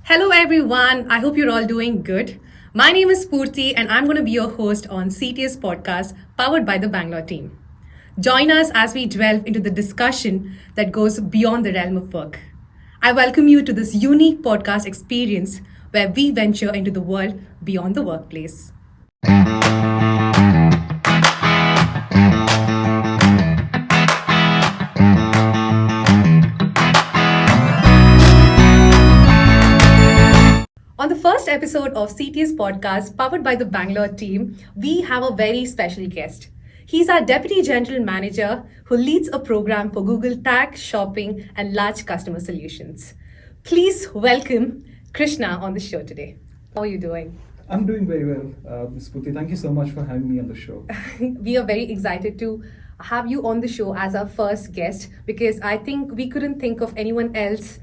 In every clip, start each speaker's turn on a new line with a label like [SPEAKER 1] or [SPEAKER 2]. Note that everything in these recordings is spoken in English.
[SPEAKER 1] Hello, everyone. I hope you're all doing good. My name is Purti, and I'm going to be your host on CTS podcast powered by the Bangalore team. Join us as we delve into the discussion that goes beyond the realm of work. I welcome you to this unique podcast experience where we venture into the world beyond the workplace. On the first episode of CTS podcast, powered by the Bangalore team, we have a very special guest. He's our Deputy General Manager who leads a program for Google Tag, Shopping, and Large Customer Solutions. Please welcome Krishna on the show today. How are you doing?
[SPEAKER 2] I'm doing very well, Ms. Puti. Thank you so much for having me on the show.
[SPEAKER 1] We are very excited to have you on the show as our first guest because I think we couldn't think of anyone else,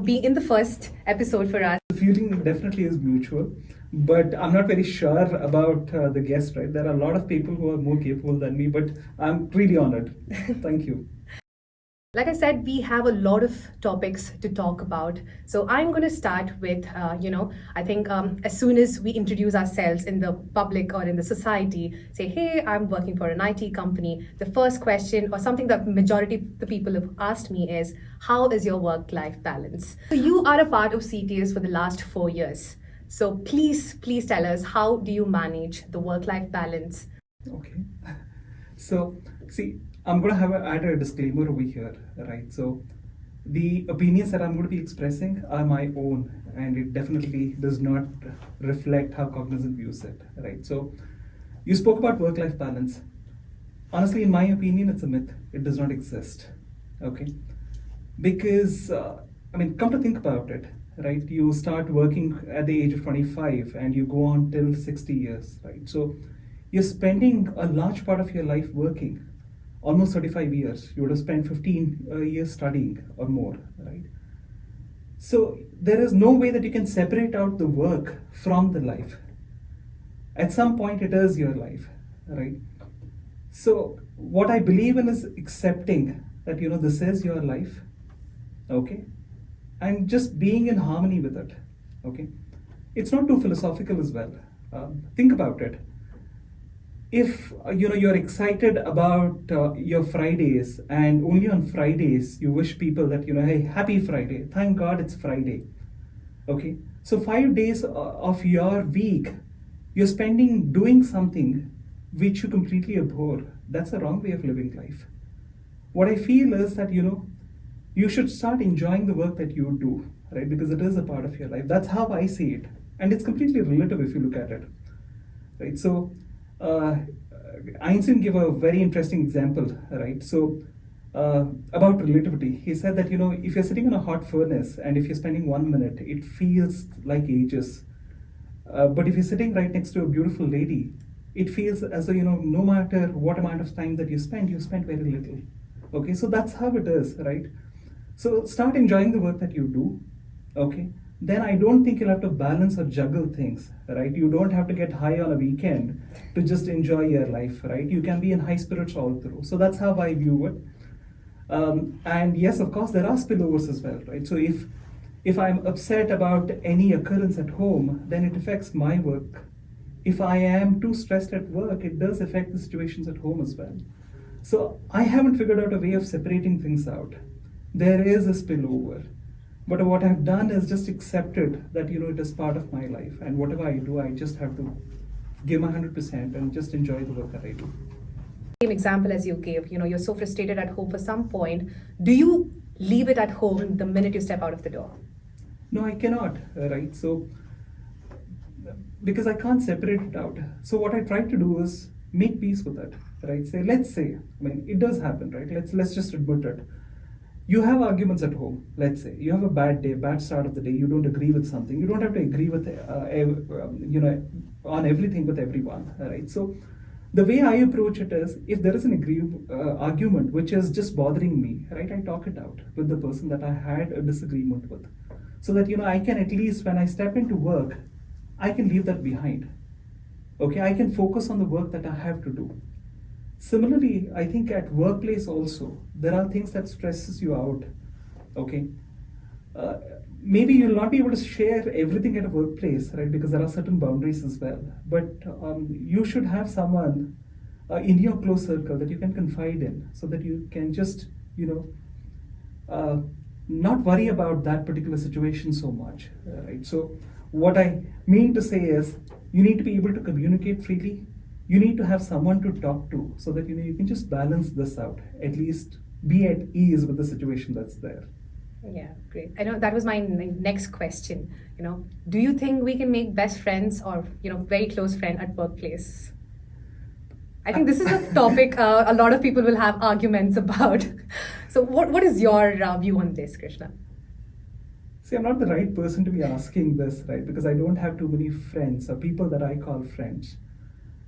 [SPEAKER 1] be in the first episode for us.
[SPEAKER 2] The feeling definitely is mutual, but I'm not very sure about the guest, right? There are a lot of people who are more capable than me, but I'm really honored. Thank you.
[SPEAKER 1] Like I said, we have a lot of topics to talk about. So I'm going to start with, I think as soon as we introduce ourselves in the public or in the society, say, hey, I'm working for an IT company. The first question or something that majority of the people have asked me is, how is your work-life balance? So you are a part of CTS for the last 4 years. So please tell us, how do you manage the work-life balance?
[SPEAKER 2] Okay. So, see, I'm going to add a disclaimer over here, right? So, the opinions that I'm going to be expressing are my own, and it definitely does not reflect how Cognizant views it, right? So, you spoke about work-life balance. Honestly, in my opinion, it's a myth. It does not exist, okay? Because, come to think about it, right? You start working at the age of 25 and you go on till 60 years, right? So, you're spending a large part of your life working, almost 35 years. You would have spent 15 years studying or more, right? So there is no way that you can separate out the work from the life. At some point, it is your life, right? So what I believe in is accepting that, this is your life, okay? And just being in harmony with it, okay? It's not too philosophical as well. Think about it. If you're excited about your Fridays, and only on Fridays you wish people that hey, happy Friday, thank God it's Friday, okay? So 5 days of your week you're spending doing something which you completely abhor. That's a wrong way of living life. What I feel is that you should start enjoying the work that you do, right? Because it is a part of your life. That's how I see it, and it's completely relative if you look at it, right? So Einstein gave a very interesting example, right? So about relativity, he said that if you're sitting in a hot furnace and if you're spending 1 minute, it feels like ages. But if you're sitting right next to a beautiful lady, it feels as though no matter what amount of time that you spend very little. Okay, so that's how it is, right? So start enjoying the work that you do. Okay, then I don't think you'll have to balance or juggle things, right? You don't have to get high on a weekend to just enjoy your life, right? You can be in high spirits all through. So that's how I view it. And yes, of course, there are spillovers as well, right? So if I'm upset about any occurrence at home, then it affects my work. If I am too stressed at work, it does affect the situations at home as well. So I haven't figured out a way of separating things out. There is a spillover. But what I've done is just accepted that it is part of my life, and whatever I do, I just have to give my 100% and just enjoy the work that I do.
[SPEAKER 1] Same example as you gave, you're so frustrated at home for some point. Do you leave it at home the minute you step out of the door?
[SPEAKER 2] No, I cannot, right? So because I can't separate it out. So what I try to do is make peace with it, right? Let's say, it does happen, right? Let's just admit it. You have arguments at home. Let's say you have a bad day, bad start of the day. You don't agree with something. You don't have to agree with on everything with everyone, right? So the way I approach it is, if there is an argument which is just bothering me, right, I talk it out with the person that I had a disagreement with, so that I can, at least when I step into work, I can leave that behind. Okay, I can focus on the work that I have to do. Similarly, I think at workplace also, there are things that stresses you out. Okay, maybe you'll not be able to share everything at a workplace, right? Because there are certain boundaries as well. But you should have someone in your close circle that you can confide in, so that you can just, not worry about that particular situation so much, right? So, what I mean to say is, you need to be able to communicate freely. You need to have someone to talk to, so that you can just balance this out. At least be at ease with the situation that's there.
[SPEAKER 1] Yeah, great. I know that was my next question. Do you think we can make best friends or very close friend at workplace? I think this is a topic a lot of people will have arguments about. So, what is your view on this, Krishna?
[SPEAKER 2] See, I'm not the right person to be asking this, right? Because I don't have too many friends or people that I call friends,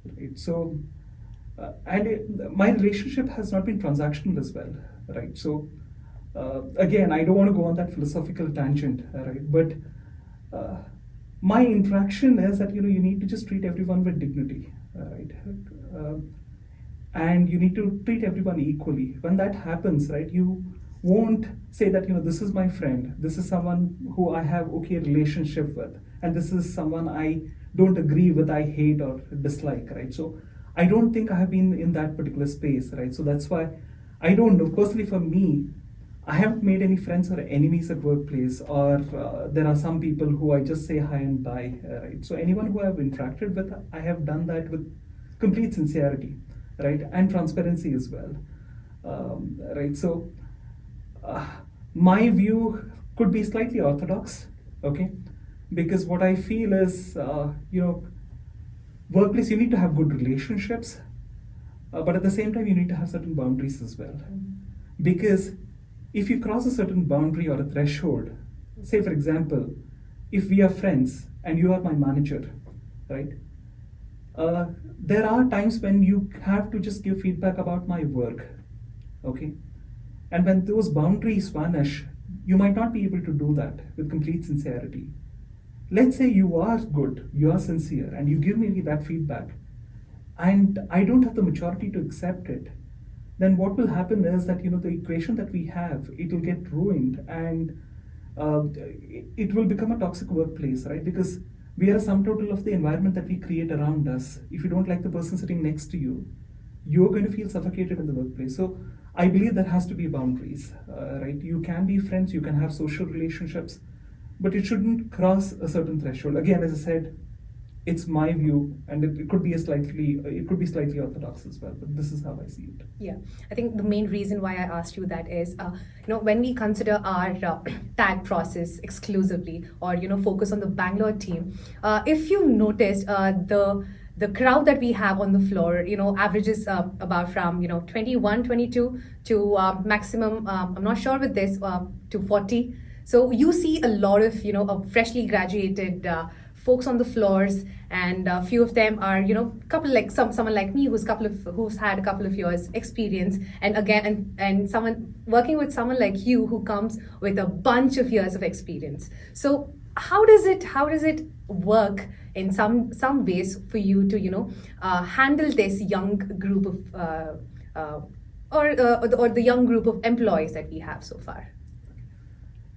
[SPEAKER 2] right? So, my relationship has not been transactional as well, right? So, again, I don't want to go on that philosophical tangent, right? But my interaction is that you need to just treat everyone with dignity, right? And you need to treat everyone equally. When that happens, right, you won't say that this is my friend, this is someone who I have okay relationship with, and this is someone I don't agree with, I hate or dislike, right? So I don't think I have been in that particular space, right? So that's why I don't know. Personally, for me, I haven't made any friends or enemies at workplace, or there are some people who I just say hi and bye, right? So anyone who I've interacted with, I have done that with complete sincerity, right, and transparency as well, right? So my view could be slightly orthodox, okay, because what I feel is, workplace, you need to have good relationships, but at the same time, you need to have certain boundaries as well, because if you cross a certain boundary or a threshold, say for example, if we are friends and you are my manager, right? There are times when you have to just give feedback about my work, okay? And when those boundaries vanish, you might not be able to do that with complete sincerity. Let's say you are good, you are sincere, and you give me that feedback, and I don't have the maturity to accept it. Then what will happen is that the equation that we have, it will get ruined, and it will become a toxic workplace, right? Because we are a sum total of the environment that we create around us. If you don't like the person sitting next to you, you're going to feel suffocated in the workplace. So I believe there has to be boundaries, right? You can be friends, you can have social relationships, but it shouldn't cross a certain threshold. Again, as I said, it's my view, and it could be slightly orthodox as well, but this is how I see it.
[SPEAKER 1] Yeah, I think the main reason why I asked you that is, when we consider our tag process exclusively, or focus on the Bangalore team, if you noticed, the crowd that we have on the floor, averages about from 21, 22 to maximum. I'm not sure with this to 40. So you see a lot of freshly graduated folks on the floors, and a few of them are couple like someone like me who's had a couple of years experience, and again and someone working with someone like you who comes with a bunch of years of experience. So how does it work in some ways for you to handle this young group of or the young group of employees that we have so far?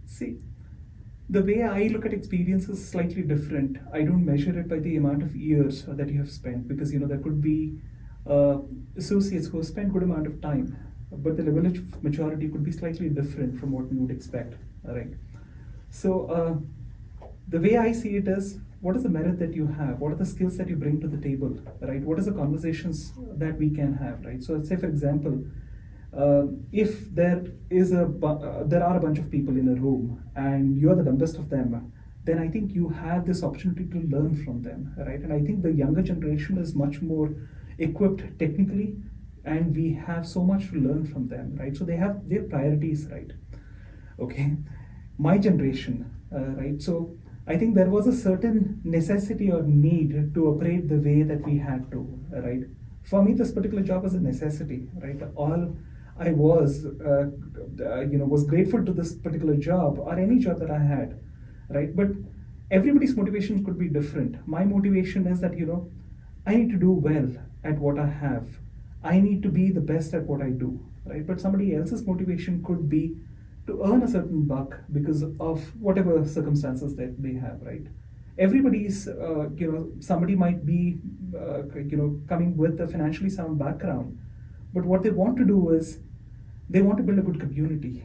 [SPEAKER 2] See, the way I look at experience is slightly different. I don't measure it by the amount of years that you have spent, because there could be associates who have spent good amount of time, but the level of maturity could be slightly different from what we would expect. All right. So the way I see it is, what is the merit that you have? What are the skills that you bring to the table? Right. What is the conversations that we can have? Right. So say for example, if there are a bunch of people in a room and you're the dumbest of them, then I think you have this opportunity to learn from them, right? And I think the younger generation is much more equipped technically, and we have so much to learn from them, right? So they have their priorities, right? Okay, my generation, right? So I think there was a certain necessity or need to operate the way that we had to, right? For me, this particular job was a necessity, right? All I was grateful to this particular job or any job that I had, right? But everybody's motivation could be different. My motivation is that, I need to do well at what I have. I need to be the best at what I do, right? But somebody else's motivation could be to earn a certain buck because of whatever circumstances that they have, right? Everybody's, somebody might be, coming with a financially sound background, but what they want to do is they want to build a good community.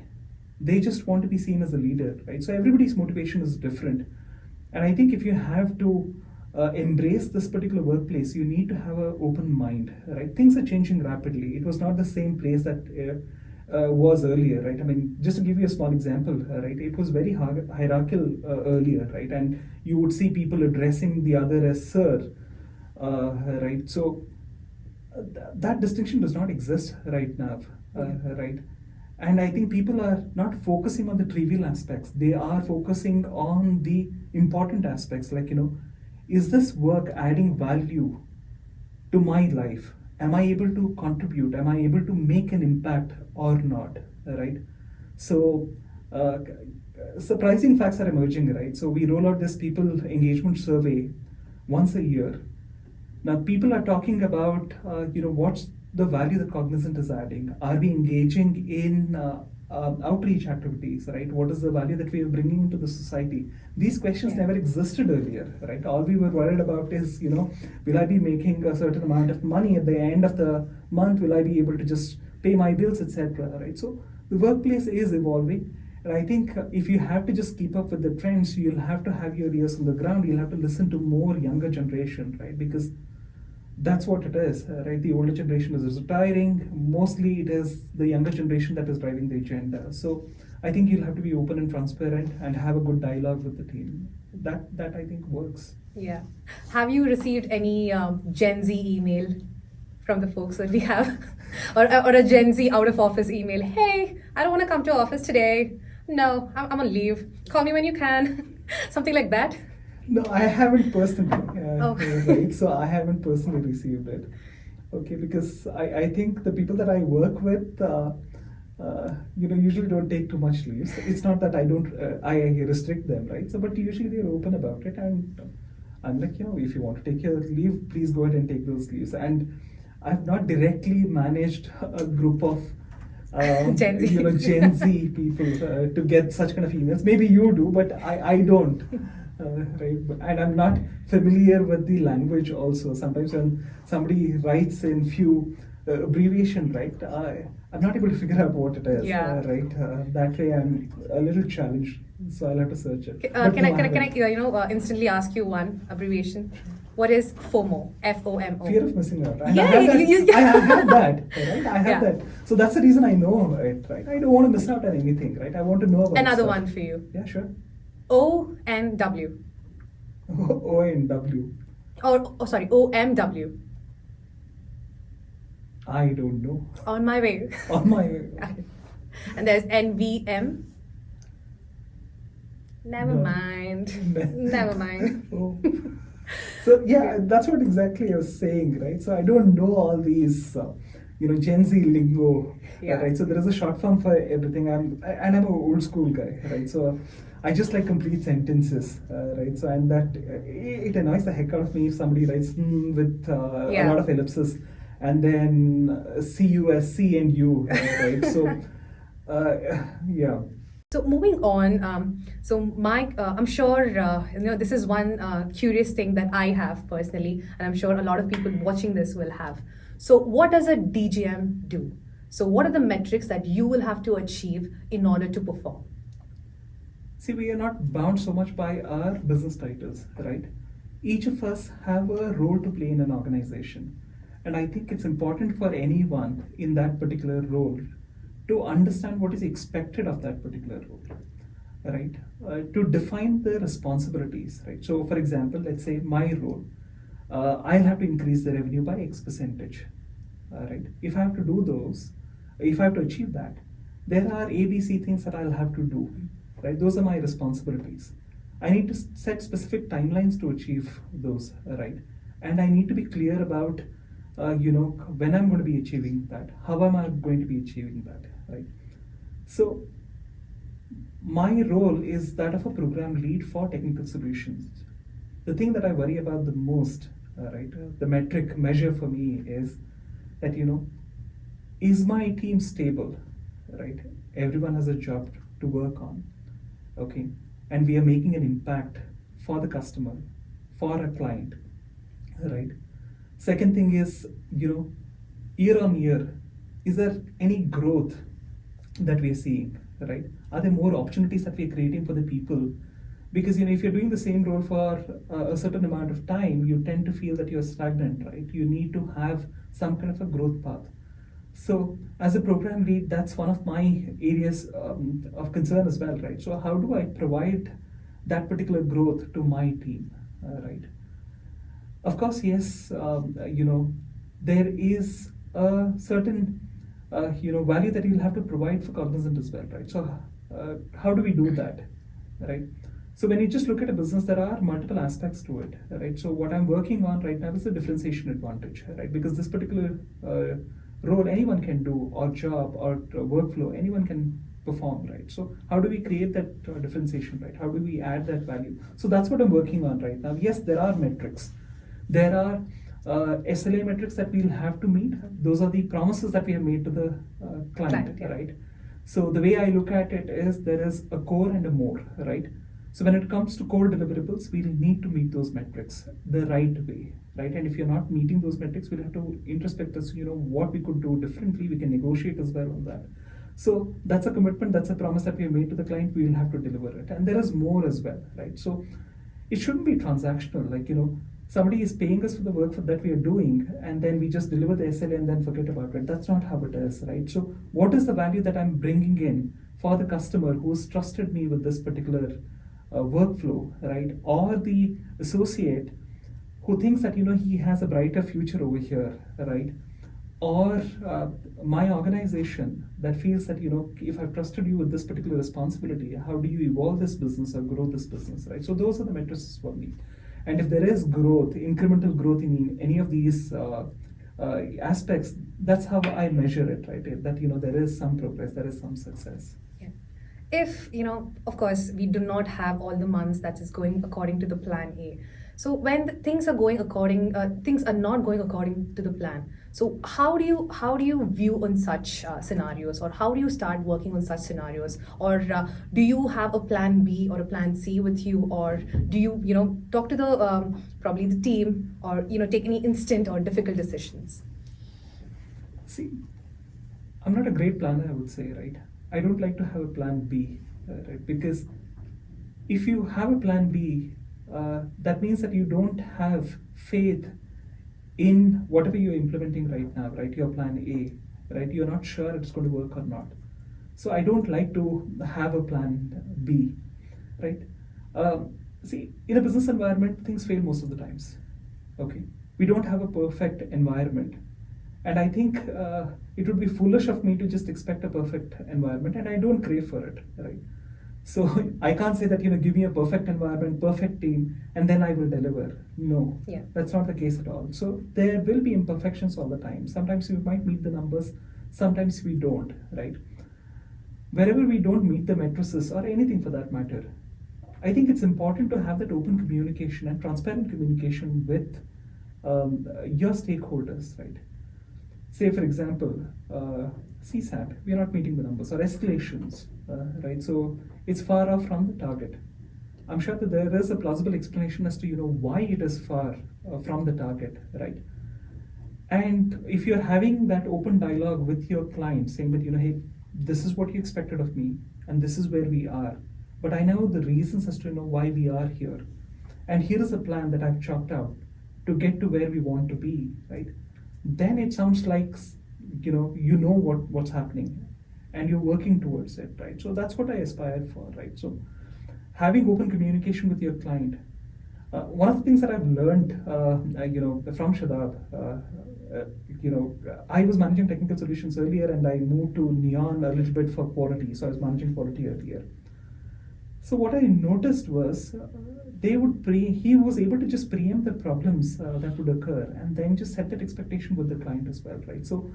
[SPEAKER 2] They just want to be seen as a leader, right? So everybody's motivation is different. And I think if you have to embrace this particular workplace, you need to have an open mind, right? Things are changing rapidly. It was not the same place that was earlier, right? I mean, just to give you a small example, right? It was very hierarchical earlier, right? And you would see people addressing the other as sir, right? So that distinction does not exist right now, right? And I think people are not focusing on the trivial aspects. They are focusing on the important aspects, like, is this work adding value to my life? Am I able to contribute? Am I able to make an impact or not, right? So surprising facts are emerging, right? So we roll out this people engagement survey once a year. Now people are talking about, what's the value that Cognizant is adding? Are we engaging in outreach activities, right? What is the value that we are bringing into the society? These questions never existed earlier, right? All we were worried about is, will I be making a certain amount of money at the end of the month? Will I be able to just pay my bills, etc., right? So the workplace is evolving. And I think if you have to just keep up with the trends, you'll have to have your ears on the ground. You'll have to listen to more younger generation, right? Because that's what it is, right? The older generation is retiring. Mostly it is the younger generation that is driving the agenda. So I think you'll have to be open and transparent and have a good dialogue with the team. That I think works.
[SPEAKER 1] Yeah. Have you received any Gen Z email from the folks that we have? or a Gen Z out of office email? Hey, I don't want to come to office today. No, I'm on leave. Call me when you can. Something like that.
[SPEAKER 2] No, I haven't personally, right? So I haven't personally received it, okay? Because I think the people that I work with, usually don't take too much leaves. It's not that I restrict them, right? So, but usually they're open about it, and I'm like, if you want to take your leave, please go ahead and take those leaves. And I've not directly managed a group of
[SPEAKER 1] Gen Z.
[SPEAKER 2] Gen Z people to get such kind of emails. Maybe you do, but I don't. Right, and I'm not familiar with the language also. Sometimes when somebody writes in few abbreviation, right, I'm not able to figure out what it is. Right, that way I'm a little challenged, so I'll have to search it.
[SPEAKER 1] Can I instantly ask you one abbreviation? What is FOMO? FOMO.
[SPEAKER 2] Fear of missing out.
[SPEAKER 1] Yeah,
[SPEAKER 2] I have that. Right? I have that. So that's the reason I know it. Right, I don't want to miss out on anything. Right, I want to know about
[SPEAKER 1] another
[SPEAKER 2] stuff.
[SPEAKER 1] one for you.
[SPEAKER 2] Yeah, sure.
[SPEAKER 1] O and W.
[SPEAKER 2] O and W.
[SPEAKER 1] Sorry, OMW.
[SPEAKER 2] I don't know.
[SPEAKER 1] On my way.
[SPEAKER 2] On my way.
[SPEAKER 1] And there's NVM. Never
[SPEAKER 2] No.
[SPEAKER 1] mind. Never mind.
[SPEAKER 2] Oh. So yeah, that's what exactly I was saying, right? So I don't know all these, Gen Z lingo, right? So there is a short form for everything. I'm an old school guy, right? So I just like complete sentences, right? So and that it annoys the heck out of me if somebody writes with a lot of ellipses, and then CU as C and U, right? So yeah.
[SPEAKER 1] So moving on, I'm sure this is one curious thing that I have personally, and I'm sure a lot of people watching this will have. So what does a DGM do? So what are the metrics that you will have to achieve in order to perform?
[SPEAKER 2] See, we are not bound so much by our business titles, right? Each of us have a role to play in an organization. And I think it's important for anyone in that particular role to understand what is expected of that particular role, right? To define the responsibilities, right? So for example, let's say my role, I'll have to increase the revenue by X percentage, right? If I have to do those, if I have to achieve that, there are ABC things that I'll have to do, right? Those are my responsibilities. I need to set specific timelines to achieve those, right? And I need to be clear about, when I'm going to be achieving that, how am I going to be achieving that, right? So my role is that of a program lead for technical solutions. The thing that I worry about the most, right, the metric measure for me is that, is my team stable, right? Everyone has a job to work on, okay, and we are making an impact for the customer, for a client, right? Second thing is, year on year, is there any growth that we are seeing, right? Are there more opportunities that we are creating for the people? Because if you're doing the same role for a certain amount of time, you tend to feel that you're stagnant, right? You need to have some kind of a growth path. So as a program lead, that's one of my areas of concern as well, right? So how do I provide that particular growth to my team, right? Of course, yes, there is a certain, value that you'll have to provide for cognizant as well, right? So how do we do that, right? So when you just look at a business, there are multiple aspects to it, right? So what I'm working on right now is the differentiation advantage, right? Because this particular role anyone can do, or job, or workflow, anyone can perform, right? So how do we create that differentiation, right? How do we add that value? So that's what I'm working on right now. Yes, there are metrics. There are SLA metrics that we'll have to meet. Those are the promises that we have made to the client,
[SPEAKER 1] yeah.
[SPEAKER 2] right? So the way I look at it is there is a core and a more, right? So when it comes to core deliverables, we'll need to meet those metrics the right way, right? And if you're not meeting those metrics, we'll have to introspect as what we could do differently. We can negotiate as well on that. So that's a commitment, that's a promise that we have made to the client. We will have to deliver it, and there is more as well, right? So it shouldn't be transactional, like somebody is paying us for the work that we are doing, and then we just deliver the SLA and then forget about it. That's not how it is, right? So what is the value that I'm bringing in for the customer who's trusted me with this particular workflow, right? Or the associate who thinks that he has a brighter future over here, right? Or my organization that feels that if I've trusted you with this particular responsibility, how do you evolve this business or grow this business, right? So those are the metrics for me. And if there is growth, incremental growth in any of these aspects, that's how I measure it, right? That there is some progress, there is some success.
[SPEAKER 1] If of course we do not have all the months that is going according to the plan A, so when things are not going according to the plan, so how do you view on such scenarios, or how do you start working on such scenarios, or do you have a plan B or a plan C with you, or do you talk to the probably the team, or take any instant or difficult decisions?
[SPEAKER 2] See, I'm not a great planner, I would say, right? I don't like to have a plan B, right? Because if you have a plan B, that means that you don't have faith in whatever you're implementing right now, right? Your plan A, right? You're not sure it's going to work or not. So I don't like to have a plan B, right? See, in a business environment, things fail most of the times, okay? We don't have a perfect environment. And I think it would be foolish of me to just expect a perfect environment, and I don't crave for it, right? So I can't say that, give me a perfect environment, perfect team, and then I will deliver. No, that's not the case at all. So there will be imperfections all the time. Sometimes we might meet the numbers, sometimes we don't, right? Wherever we don't meet the matrices, or anything for that matter, I think it's important to have that open communication and transparent communication with your stakeholders, right? Say, for example, CSAT, we are not meeting the numbers, or escalations, right? So it's far off from the target. I'm sure that there is a plausible explanation as to why it is far from the target, right? And if you're having that open dialogue with your client, saying that hey, this is what you expected of me, and this is where we are, but I know the reasons as to why we are here, and here is a plan that I've chalked out to get to where we want to be, right? Then it sounds like what's happening, and you're working towards it, right? So that's what I aspire for, right? So having open communication with your client. One of the things that I've learned, from Shadab, I was managing technical solutions earlier, and I moved to Neon a little bit for quality. So I was managing quality earlier. So what I noticed was he was able to just preempt the problems that would occur, and then just set that expectation with the client as well, right? So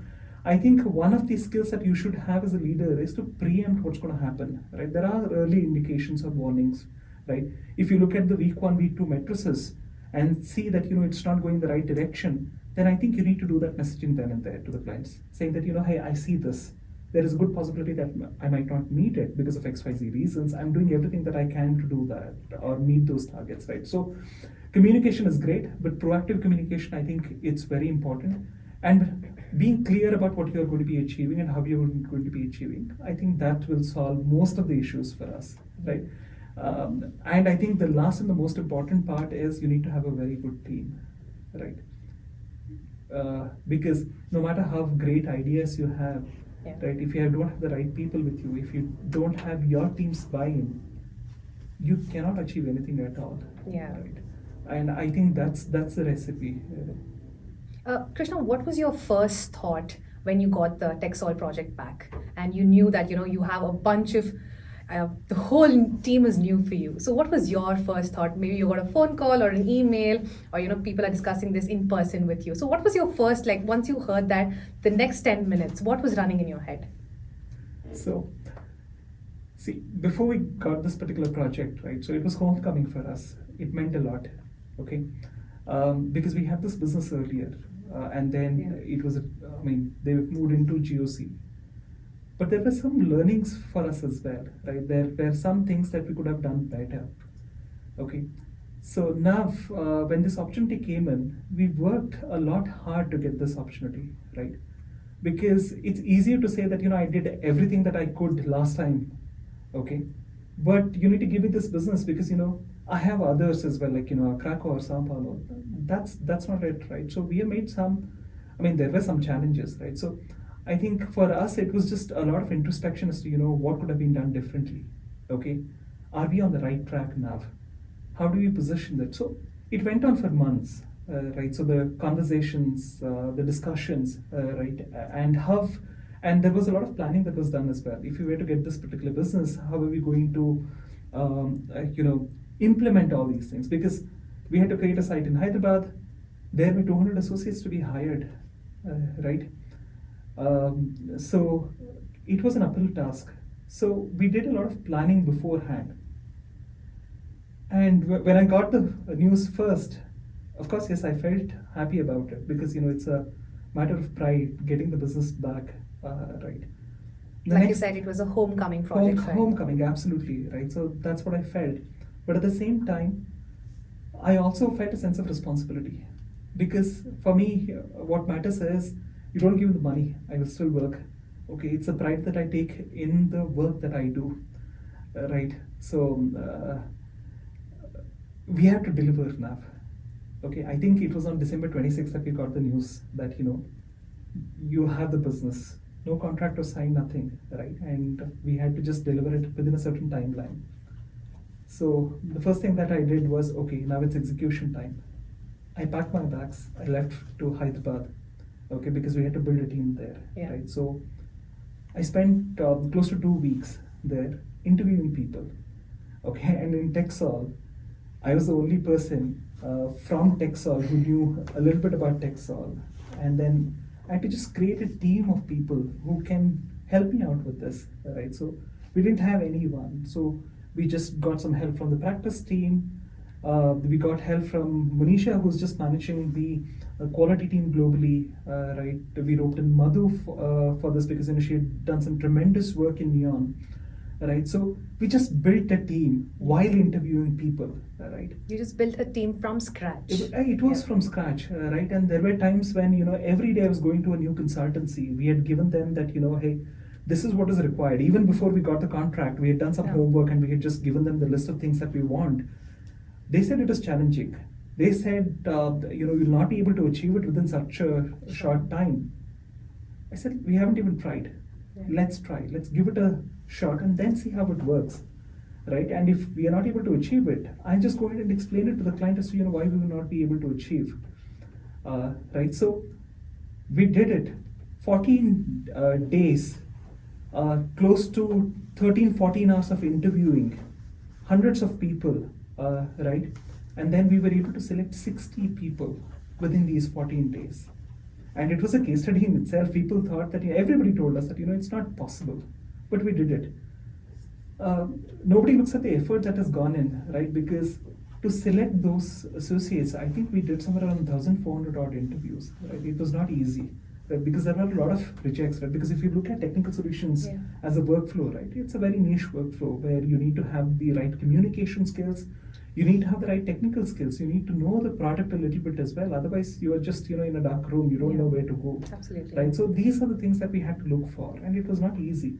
[SPEAKER 2] I think one of the skills that you should have as a leader is to preempt what's going to happen, right? There are early indications or warnings, right? If you look at the week 1, week 2 matrices and see that it's not going the right direction, then I think you need to do that messaging then and there to the clients, saying that hey, I see this, there is a good possibility that I might not meet it because of XYZ reasons. I'm doing everything that I can to do that or meet those targets, right? So communication is great, but proactive communication, I think it's very important. And being clear about what you're going to be achieving and how you're going to be achieving, I think that will solve most of the issues for us, right? And I think the last and the most important part is you need to have a very good team, right? Because no matter how great ideas you have,
[SPEAKER 1] Yeah.
[SPEAKER 2] right, if you don't have the right people with you, if you don't have your team's buy-in, you cannot achieve anything at all.
[SPEAKER 1] Yeah.
[SPEAKER 2] Right? And I think that's the recipe.
[SPEAKER 1] Krishna, what was your first thought when you got the TechSol project back and you knew that you have a bunch of the whole team is new for you? So what was your first thought? Maybe you got a phone call or an email, or people are discussing this in person with you. So what was your first, like, once you heard that, the next 10 minutes, what was running in your head?
[SPEAKER 2] So, see, before we got this particular project, right, so it was homecoming for us. It meant a lot, okay? Because we had this business earlier, and then it was, they moved into GOC. But there were some learnings for us as well, right? There were some things that we could have done better, okay? So now, when this opportunity came in, we worked a lot hard to get this opportunity, right? Because it's easier to say that, I did everything that I could last time, okay? But you need to give me this business because, I have others as well, like, Krakow or Sao Paulo. That's not it, right? So we have made there were some challenges, right? So I think for us, it was just a lot of introspection as to, what could have been done differently, okay? Are we on the right track now? How do we position that? So it went on for months, right? So the conversations, the discussions, right? And there was a lot of planning that was done as well. If we were to get this particular business, how are we going to, implement all these things? Because we had to create a site in Hyderabad. There were 200 associates to be hired, right? So it was an uphill task. So we did a lot of planning beforehand. And when I got the news first, of course, yes, I felt happy about it because, it's a matter of pride getting the business back, right?
[SPEAKER 1] Like you said, it was a homecoming project, right?
[SPEAKER 2] Homecoming, absolutely, right? So that's what I felt. But at the same time, I also felt a sense of responsibility because for me, what matters is you don't give me the money, I will still work. Okay, it's a pride that I take in the work that I do, right? So we have to deliver now. Okay, I think it was on December 26th that we got the news that, you have the business. No contract was signed, nothing, right? And we had to just deliver it within a certain timeline. So the first thing that I did was, okay, now it's execution time. I packed my bags, I left to Hyderabad, okay, because we had to build a team there, right? So I spent close to 2 weeks there interviewing people, okay, and in TechSol, I was the only person from TechSol who knew a little bit about TechSol, and then I had to just create a team of people who can help me out with this, right? So we didn't have anyone, so we just got some help from the practice team. We got help from Monisha, who's just managing the quality team globally, right? We roped in Madhu for this because she had done some tremendous work in Neon, right? So we just built a team while interviewing people, right?
[SPEAKER 1] You just built a team from scratch.
[SPEAKER 2] It was from scratch, right? And there were times when, every day I was going to a new consultancy. We had given them that, hey, this is what is required. Even before we got the contract, we had done some homework and we had just given them the list of things that we want. They said it is challenging. They said, you'll not be able to achieve it within such a short time. I said, we haven't even tried. Let's try. Let's give it a shot and then see how it works, right? And if we are not able to achieve it, I'll just go ahead and explain it to the client as to, why we will not be able to achieve, right? So we did it. 14 days, close to 13, 14 hours of interviewing, hundreds of people, right? And then we were able to select 60 people within these 14 days. And it was a case study in itself. People thought that, everybody told us that, it's not possible, but we did it. Nobody looks at the effort that has gone in, right? Because to select those associates, I think we did somewhere around 1,400 odd interviews, right? It was not easy, right? Because there are a lot of rejects, right? Because if you look at technical solutions
[SPEAKER 1] Yeah.
[SPEAKER 2] as a workflow, right, it's a very niche workflow where you need to have the right communication skills, you need to have the right technical skills, you need to know the product a little bit as well. Otherwise, you are just in a dark room, you don't
[SPEAKER 1] Yeah.
[SPEAKER 2] know where to go.
[SPEAKER 1] Absolutely.
[SPEAKER 2] Right? So these are the things that we had to look for, and it was not easy.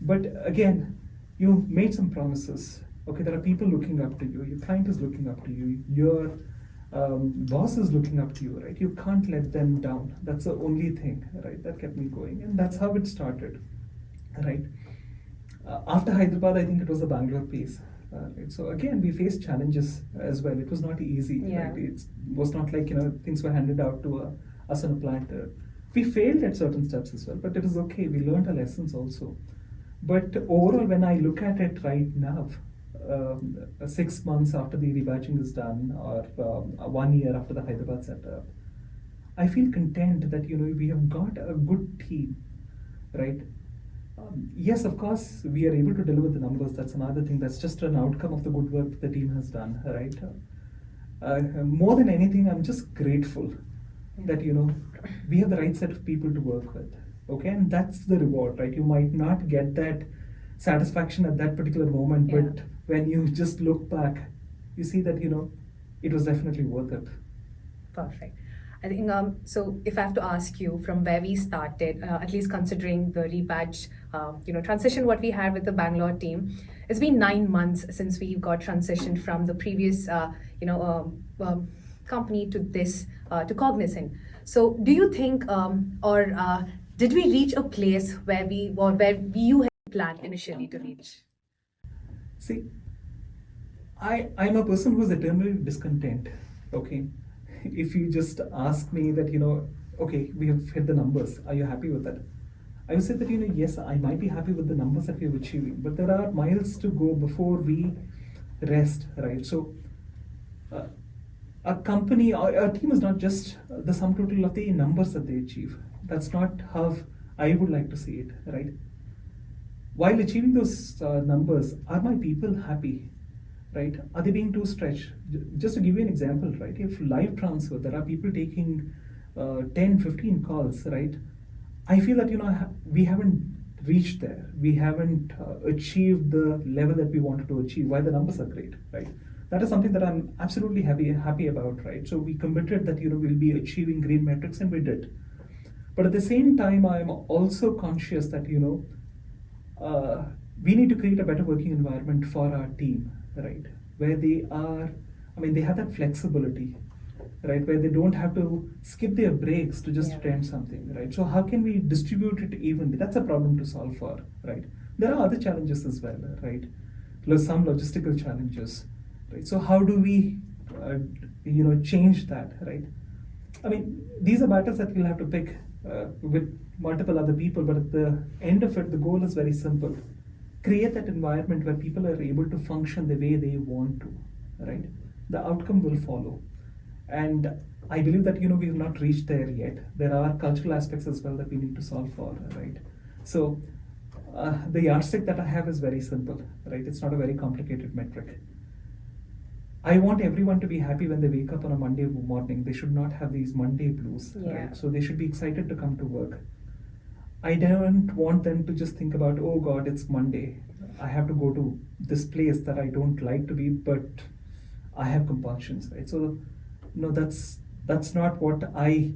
[SPEAKER 2] But again, you made some promises. Okay, there are people looking up to you. Your client is looking up to you. Your boss is looking up to you, right? You can't let them down. That's the only thing, right? That kept me going, and that's how it started, right? After Hyderabad, I think it was the Bangalore piece. Right? So again, we faced challenges as well. It was not easy.
[SPEAKER 1] Yeah.
[SPEAKER 2] Right? It was not like things were handed out to us on a platter. We failed at certain steps as well, but it is okay. We learned our lessons also. But overall, when I look at it right now, 6 months after the rebadging is done, or 1 year after the Hyderabad setup, I feel content that we have got a good team, right? Yes, of course, we are able to deliver the numbers. That's another thing. That's just an outcome of the good work the team has done, right? More than anything, I'm just grateful that we have the right set of people to work with. Okay, and that's the reward, right? You might not get that satisfaction at that particular moment,
[SPEAKER 1] Yeah.
[SPEAKER 2] but when you just look back, you see that it was definitely worth it.
[SPEAKER 1] Perfect. I think so. If I have to ask you from where we started, at least considering the rebadge, transition what we had with the Bangalore team, it's been 9 months since we got transitioned from the previous, company to this to Cognizant. So, do you think, or did we reach a place where you had planned initially to reach?
[SPEAKER 2] See, I'm a person who's eternally discontent. Okay, if you just ask me that okay, we have hit the numbers, are you happy with that? I would say that yes, I might be happy with the numbers that we are achieving, but there are miles to go before we rest, right? So a company or a team is not just the sum total of the numbers that they achieve. That's not how I would like to see it, right? While achieving those numbers, are my people happy? Right? Are they being too stretched? Just to give you an example, right? If live transfer, there are people taking 10, 15 calls, right? I feel that, we haven't reached there. We haven't achieved the level that we wanted to achieve, while the numbers are great, right? That is something that I'm absolutely happy about, right? So we committed that, we'll be achieving green metrics, and we did. But at the same time, I'm also conscious that, we need to create a better working environment for our team, right? Where they have that flexibility, right? Where they don't have to skip their breaks to just
[SPEAKER 1] Yeah.
[SPEAKER 2] attend something, right? So how can we distribute it evenly? That's a problem to solve for, right? There are other challenges as well, right? There's some logistical challenges, right? So how do we, change that, right? These are battles that we'll have to pick with multiple other people, but at the end of it, the goal is very simple. Create that environment where people are able to function the way they want to, right? The outcome will follow. And I believe that, we have not reached there yet. There are cultural aspects as well that we need to solve for, right? So the yardstick that I have is very simple, right? It's not a very complicated metric. I want everyone to be happy when they wake up on a Monday morning. They should not have these Monday blues,
[SPEAKER 1] Yeah.
[SPEAKER 2] right? So they should be excited to come to work. I don't want them to just think about, oh God, it's Monday. I have to go to this place that I don't like to be, but I have compulsions, right? So, no, that's not what I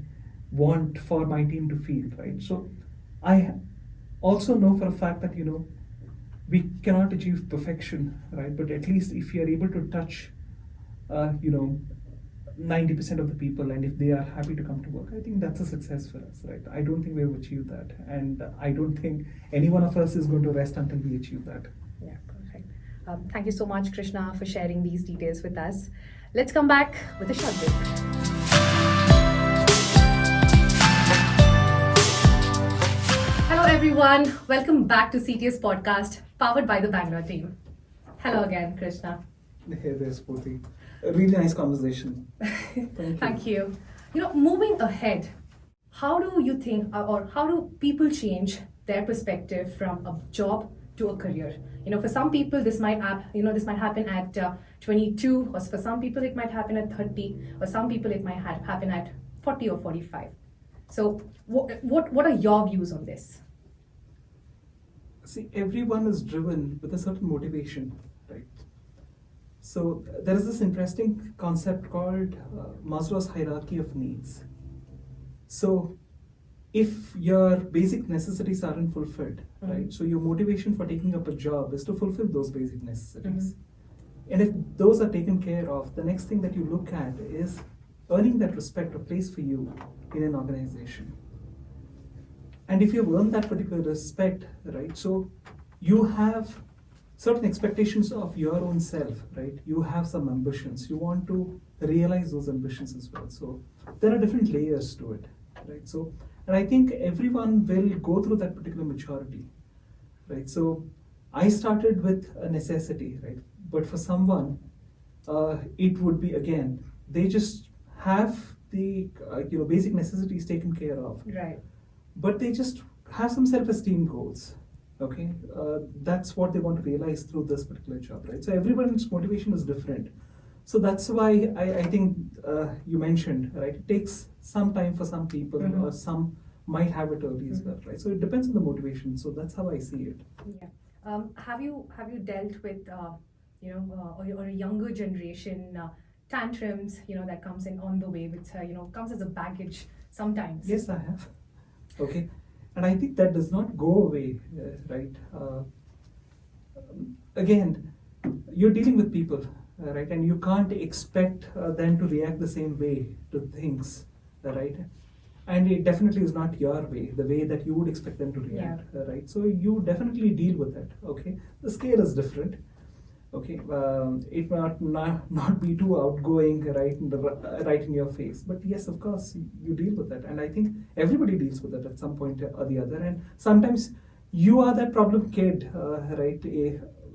[SPEAKER 2] want for my team to feel, right? So, I also know for a fact that we cannot achieve perfection, right? But at least if you are able to touch, 90% of the people, and if they are happy to come to work, I think that's a success for us, right? I don't think we've achieved that, and I don't think any one of us is going to rest until we achieve that.
[SPEAKER 1] Yeah, perfect. Thank you so much, Krishna, for sharing these details with us. Let's come back with a short break. Hello, everyone. Welcome back to CTS podcast, powered by the Bangalore team. Hello again, Krishna.
[SPEAKER 2] Hey there, Spurti. A really nice conversation.
[SPEAKER 1] Thank you. Moving ahead, how do you think, or how do people change their perspective from a job to a career? For some people, this might happen at 22, or for some people it might happen at 30, or some people it might happen at 40 or 45. So what are your views on this?
[SPEAKER 2] See, everyone is driven with a certain motivation, right? So there is this interesting concept called Maslow's hierarchy of needs. So if your basic necessities aren't fulfilled, right? So your motivation for taking up a job is to fulfill those basic necessities. And if those are taken care of, the next thing that you look at is earning that respect or place for you in an organization. And if you've earned that particular respect, right, so you have certain expectations of your own self, right? You have some ambitions. You want to realize those ambitions as well. So there are different layers to it, right? So, and I think everyone will go through that particular maturity, right? So I started with a necessity, right? But for someone, it would be again, they just have the basic necessities taken care of,
[SPEAKER 1] Right.
[SPEAKER 2] but they just have some self-esteem goals. Okay, that's what they want to realize through this particular job, right? So everyone's motivation is different. So that's why I think you mentioned, right? It takes some time for some people, or some might have it early as well, right? So it depends on the motivation. So that's how I see it.
[SPEAKER 1] Yeah. Have you dealt with or a younger generation tantrums that comes in on the way, which comes as a baggage sometimes?
[SPEAKER 2] Yes, I have. Okay, and I think that does not go away, right? Again, you're dealing with people, right? And you can't expect them to react the same way to things, right? And it definitely is not your way, the way that you would expect them to react, right? So you definitely deal with it, okay? The scale is different, okay? It might not be too outgoing, right in your face. But yes, of course, you deal with it. And I think everybody deals with it at some point or the other. And sometimes you are that problem kid, right?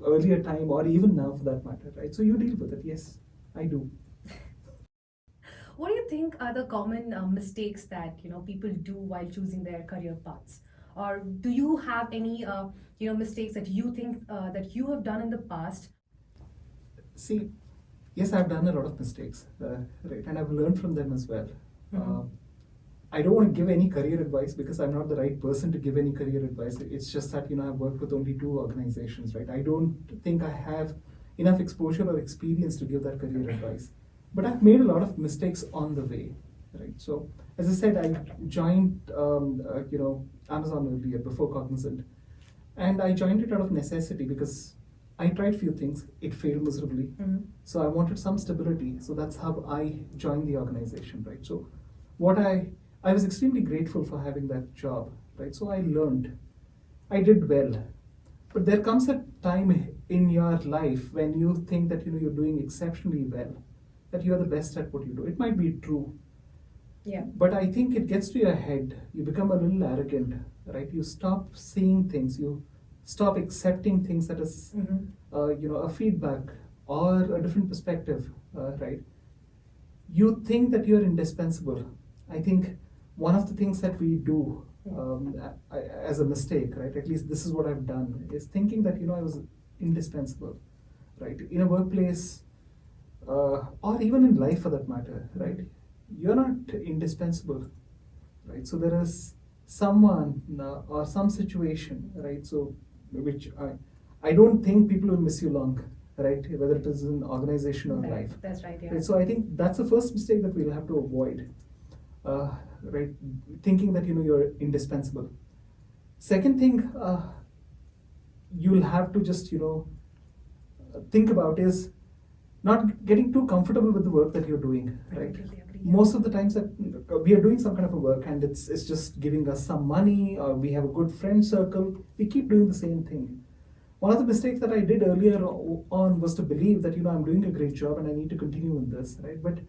[SPEAKER 2] Earlier time, or even now for that matter, right? So you deal with it. Yes, I do.
[SPEAKER 1] What do you think are the common mistakes that people do while choosing their career paths? Or do you have any mistakes that you think that you have done in the past?
[SPEAKER 2] See, yes, I've done a lot of mistakes, right? And I've learned from them as well. I don't want to give any career advice because I'm not the right person to give any career advice. It's just that I've worked with only 2 organizations, right? I don't think I have enough exposure or experience to give that career advice. But I've made a lot of mistakes on the way, right? So, as I said, I joined, Amazon earlier before Cognizant, and I joined it out of necessity because I tried few things. It failed miserably, so I wanted some stability. So that's how I joined the organization, right? So, I was extremely grateful for having that job, right? So I learned, I did well, but there comes a time in your life when you think that you're doing exceptionally well, that you are the best at what you do. It might be true.
[SPEAKER 1] Yeah.
[SPEAKER 2] But I think it gets to your head. You become a little arrogant, right? You stop seeing things. You stop accepting things that is, a feedback or a different perspective, right? You think that you're indispensable. I think one of the things that we do as a mistake, right? At least this is what I've done, is thinking that I was indispensable, right? In a workplace, or even in life for that matter, right? You're not indispensable, right? So there is someone or some situation, right? So which I don't think people will miss you long, right? Whether it is in organization or life.
[SPEAKER 1] That's right. Yeah.
[SPEAKER 2] Right? So I think that's the first mistake that we'll have to avoid, right? Thinking that you're indispensable. Second thing, you'll have to just think about is not getting too comfortable with the work that you're doing, right? Most of the times that we are doing some kind of a work and it's just giving us some money, or we have a good friend circle, we keep doing the same thing. One of the mistakes that I did earlier on was to believe that I'm doing a great job and I need to continue in this, right? But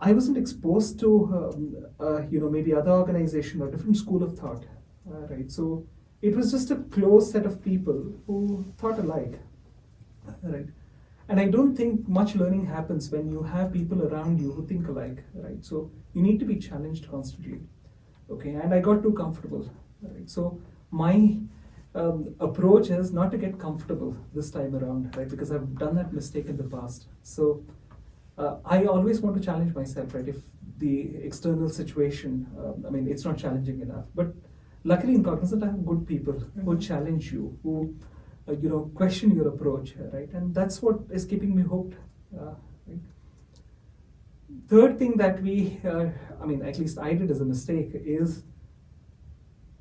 [SPEAKER 2] I wasn't exposed to maybe other organization or different school of thought, right? So it was just a close set of people who thought alike, right? And I don't think much learning happens when you have people around you who think alike, right? So you need to be challenged constantly, okay? And I got too comfortable, right? So my approach is not to get comfortable this time around, right? Because I've done that mistake in the past. So I always want to challenge myself, right? If the external situation, I mean, it's not challenging enough. But luckily in Cognizant, I have good people who challenge you, who question your approach, right? And that's what is keeping me hooked. Right? Third thing that at least I did as a mistake, is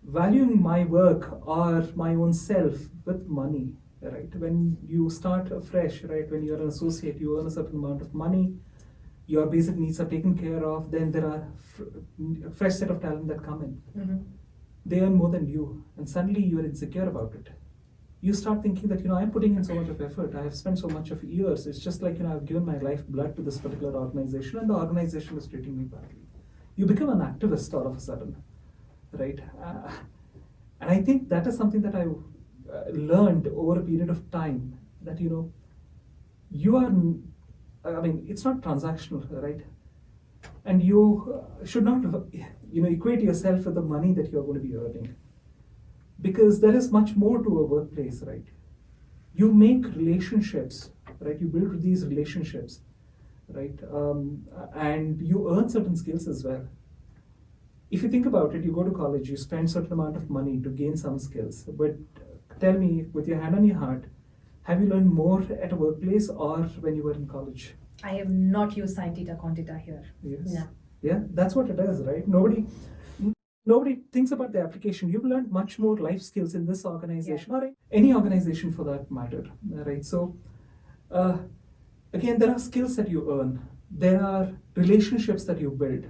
[SPEAKER 2] valuing my work or my own self with money, right? When you start afresh, right? When you're an associate, you earn a certain amount of money, your basic needs are taken care of, then there are a fresh set of talent that come in. They earn more than you, and suddenly you're insecure about it. You start thinking that, I'm putting in so much of effort, I have spent so much of years, it's just like, I've given my life blood to this particular organization, and the organization is treating me badly. You become an activist all of a sudden, right? And I think that is something that I learned over a period of time, that, you are, it's not transactional, right? And you should not, equate yourself with the money that you're going to be earning. Because there is much more to a workplace, right? You make relationships, right? You build these relationships, right? And you earn certain skills as well. If you think about it, you go to college, you spend a certain amount of money to gain some skills. But tell me, with your hand on your heart, have you learned more at a workplace or when you were in college?
[SPEAKER 1] I have not used sin theta, con theta here.
[SPEAKER 2] Yes. Yeah, that's what it is, right? Nobody thinks about the application. You've learned much more life skills in this organization, or any organization for that matter, right? So, again, there are skills that you earn. There are relationships that you build.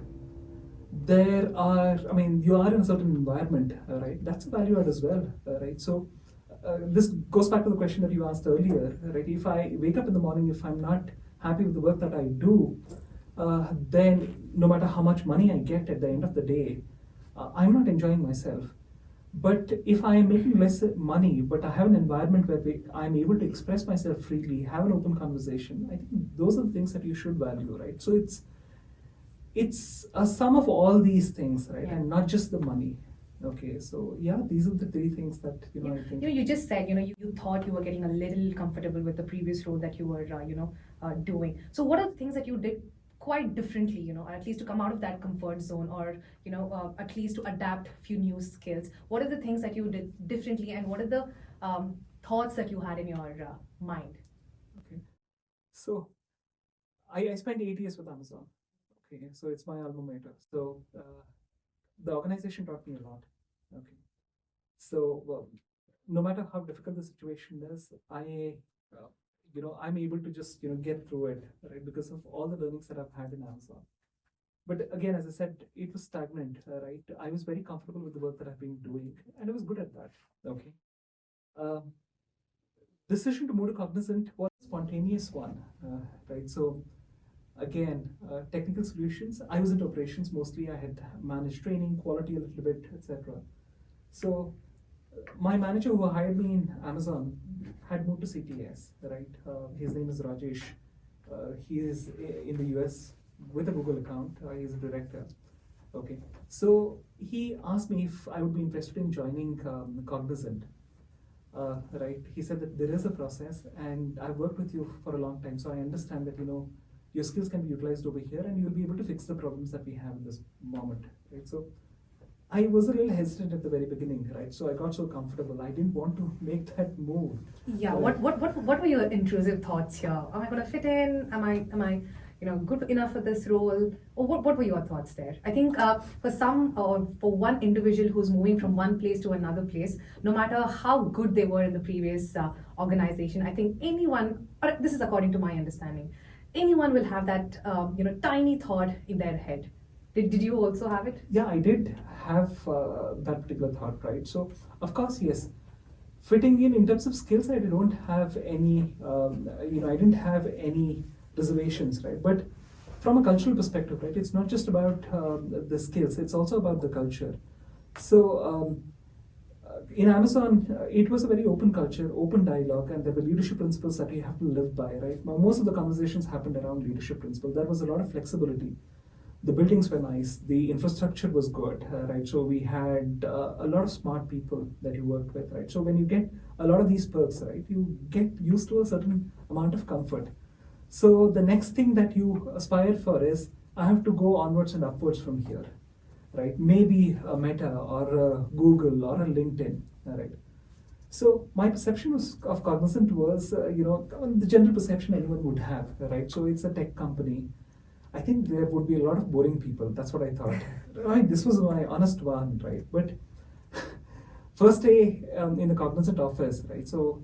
[SPEAKER 2] You are in a certain environment, right? That's a value add as well, right? So, this goes back to the question that you asked earlier, right? If I wake up in the morning, if I'm not happy with the work that I do, then no matter how much money I get at the end of the day, I'm not enjoying myself. But if I am making less money, but I have an environment where I'm able to express myself freely, have an open conversation, I think those are the things that you should value, right? So it's a sum of all these things, right? And not just the money. Okay, so these are the three things that I think.
[SPEAKER 1] You just said you thought you were getting a little comfortable with the previous role that you were doing. So what are the things that you did quite differently, or at least to come out of that comfort zone, or at least to adapt a few new skills? What are the things that you did differently, and what are the thoughts that you had in your mind?
[SPEAKER 2] Okay, so I spent 8 years with Amazon. Okay, so it's my alma mater. So the organization taught me a lot. Okay, so no matter how difficult the situation is, I'm able to just get through it, right? Because of all the learnings that I've had in Amazon. But again, as I said, it was stagnant, right? I was very comfortable with the work that I've been doing, and I was good at that. Okay. Decision to move to Cognizant was a spontaneous one, right? So again, technical solutions. I was into operations mostly. I had managed training, quality a little bit, etc. So my manager who hired me in Amazon had moved to CTS, right? His name is Rajesh. He is in the US with a Google account. He's a director. Okay. So he asked me if I would be interested in joining Cognizant. Right. He said that there is a process, and I've worked with you for a long time, so I understand that your skills can be utilized over here, and you'll be able to fix the problems that we have in this moment. Right. So I was a little hesitant at the very beginning, right? So I got so comfortable. I didn't want to make that move.
[SPEAKER 1] Yeah. What were your intrusive thoughts here? Am I going to fit in? Am I good enough for this role? Or what were your thoughts there? I think for one individual who's moving from one place to another place, no matter how good they were in the previous organization, I think anyone, or this is according to my understanding, anyone will have that tiny thought in their head. Did you also have it?
[SPEAKER 2] Yeah, I did have that particular thought, right? So, of course, yes. Fitting in terms of skills, I don't have any, I didn't have any reservations, right? But from a cultural perspective, right, it's not just about the skills, it's also about the culture. So, in Amazon, it was a very open culture, open dialogue, and there were leadership principles that you have to live by, right? Most of the conversations happened around leadership principles. There was a lot of flexibility. The buildings were nice, the infrastructure was good, right? So we had a lot of smart people that you worked with, right? So when you get a lot of these perks, right, you get used to a certain amount of comfort. So the next thing that you aspire for is, I have to go onwards and upwards from here, right? Maybe a Meta or a Google or a LinkedIn, right? So my perception of Cognizant was, the general perception anyone would have, right? So it's a tech company. I think there would be a lot of boring people. That's what I thought. Right? This was my honest one, right? But first day in the Cognizant office, right? So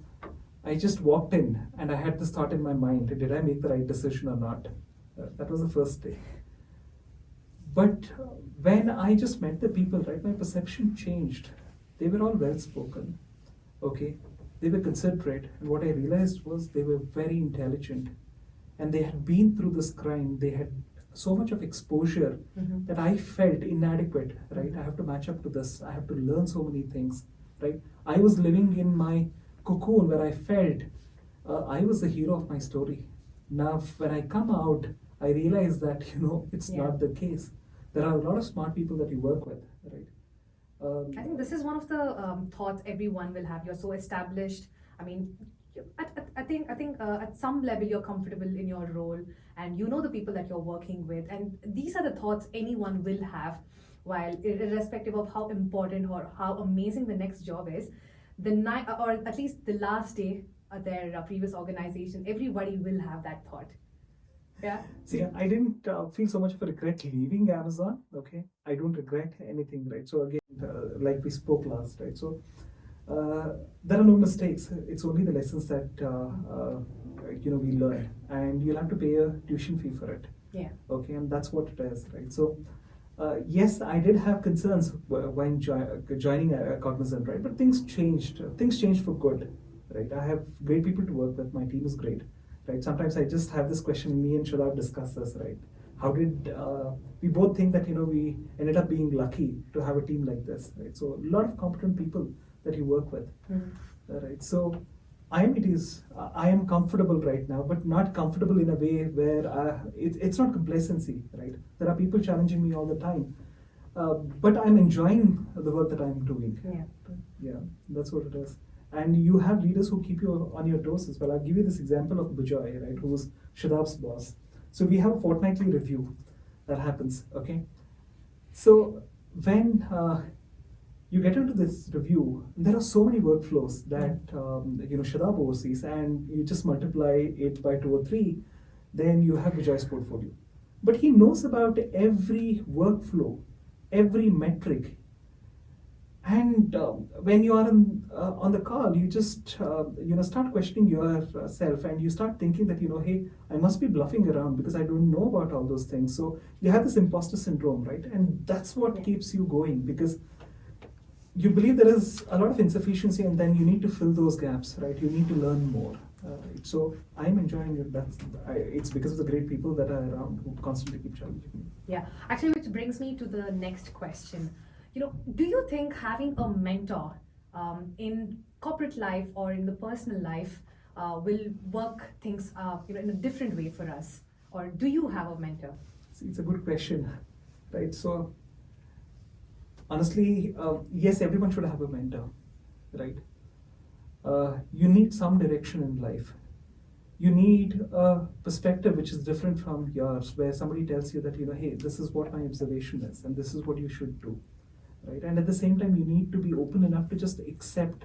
[SPEAKER 2] I just walked in and I had this thought in my mind: did I make the right decision or not? That was the first day. But when I just met the people, right, my perception changed. They were all well spoken. Okay, they were considerate, and what I realized was they were very intelligent, and they had been through this grind. They had so much of exposure that I felt inadequate, right? I have to match up to this. I have to learn so many things, right? I was living in my cocoon where I felt I was the hero of my story. Now, when I come out, I realize that it's not the case. There are a lot of smart people that you work with, right?
[SPEAKER 1] I think this is one of the thoughts everyone will have. You're so established. I mean, I think at some level you're comfortable in your role, and you know the people that you're working with, and these are the thoughts anyone will have. While irrespective of how important or how amazing the next job is, the night or at least the last day at their previous organization, everybody will have that thought. Yeah.
[SPEAKER 2] See, I didn't feel so much of a regret leaving Amazon. Okay, I don't regret anything, right? So again, like we spoke last, right? So there are no mistakes. It's only the lessons that we learn, and you'll have to pay a tuition fee for it.
[SPEAKER 1] Yeah.
[SPEAKER 2] Okay, and that's what it is, right? So yes, I did have concerns when joining Cognizant, right? But things changed. Things changed for good, right? I have great people to work with. My team is great. Right. Sometimes I just have this question. Me and Shadab discuss this. Right. How did we both think that we ended up being lucky to have a team like this? Right. So a lot of competent people that you work with. Right. So I am comfortable right now, but not comfortable in a way where it's not complacency. Right. There are people challenging me all the time, but I'm enjoying the work that I'm doing. Yeah. That's what it is. And you have leaders who keep you on your toes as well. I'll give you this example of Bujoy, right, who was Shadab's boss. So we have a fortnightly review that happens, okay? So when you get into this review, there are so many workflows that Shadab oversees, and you just multiply it by 2 or 3, then you have Bujoy's portfolio. But he knows about every workflow, every metric. And when you are on the call, you just start questioning yourself, and you start thinking that hey, I must be bluffing around because I don't know about all those things. So you have this imposter syndrome, right? And that's what keeps you going, because you believe there is a lot of insufficiency, and then you need to fill those gaps, right? You need to learn more. Right? So I'm enjoying it. It's because of the great people that are around who constantly keep challenging me.
[SPEAKER 1] Yeah, actually, which brings me to the next question. Do you think having a mentor in corporate life or in the personal life will work things in a different way for us? Or do you have a mentor?
[SPEAKER 2] See, it's a good question, right? So honestly, yes, everyone should have a mentor, right? You need some direction in life. You need a perspective which is different from yours, where somebody tells you that, hey, this is what my observation is, and this is what you should do. Right? And at the same time, you need to be open enough to just accept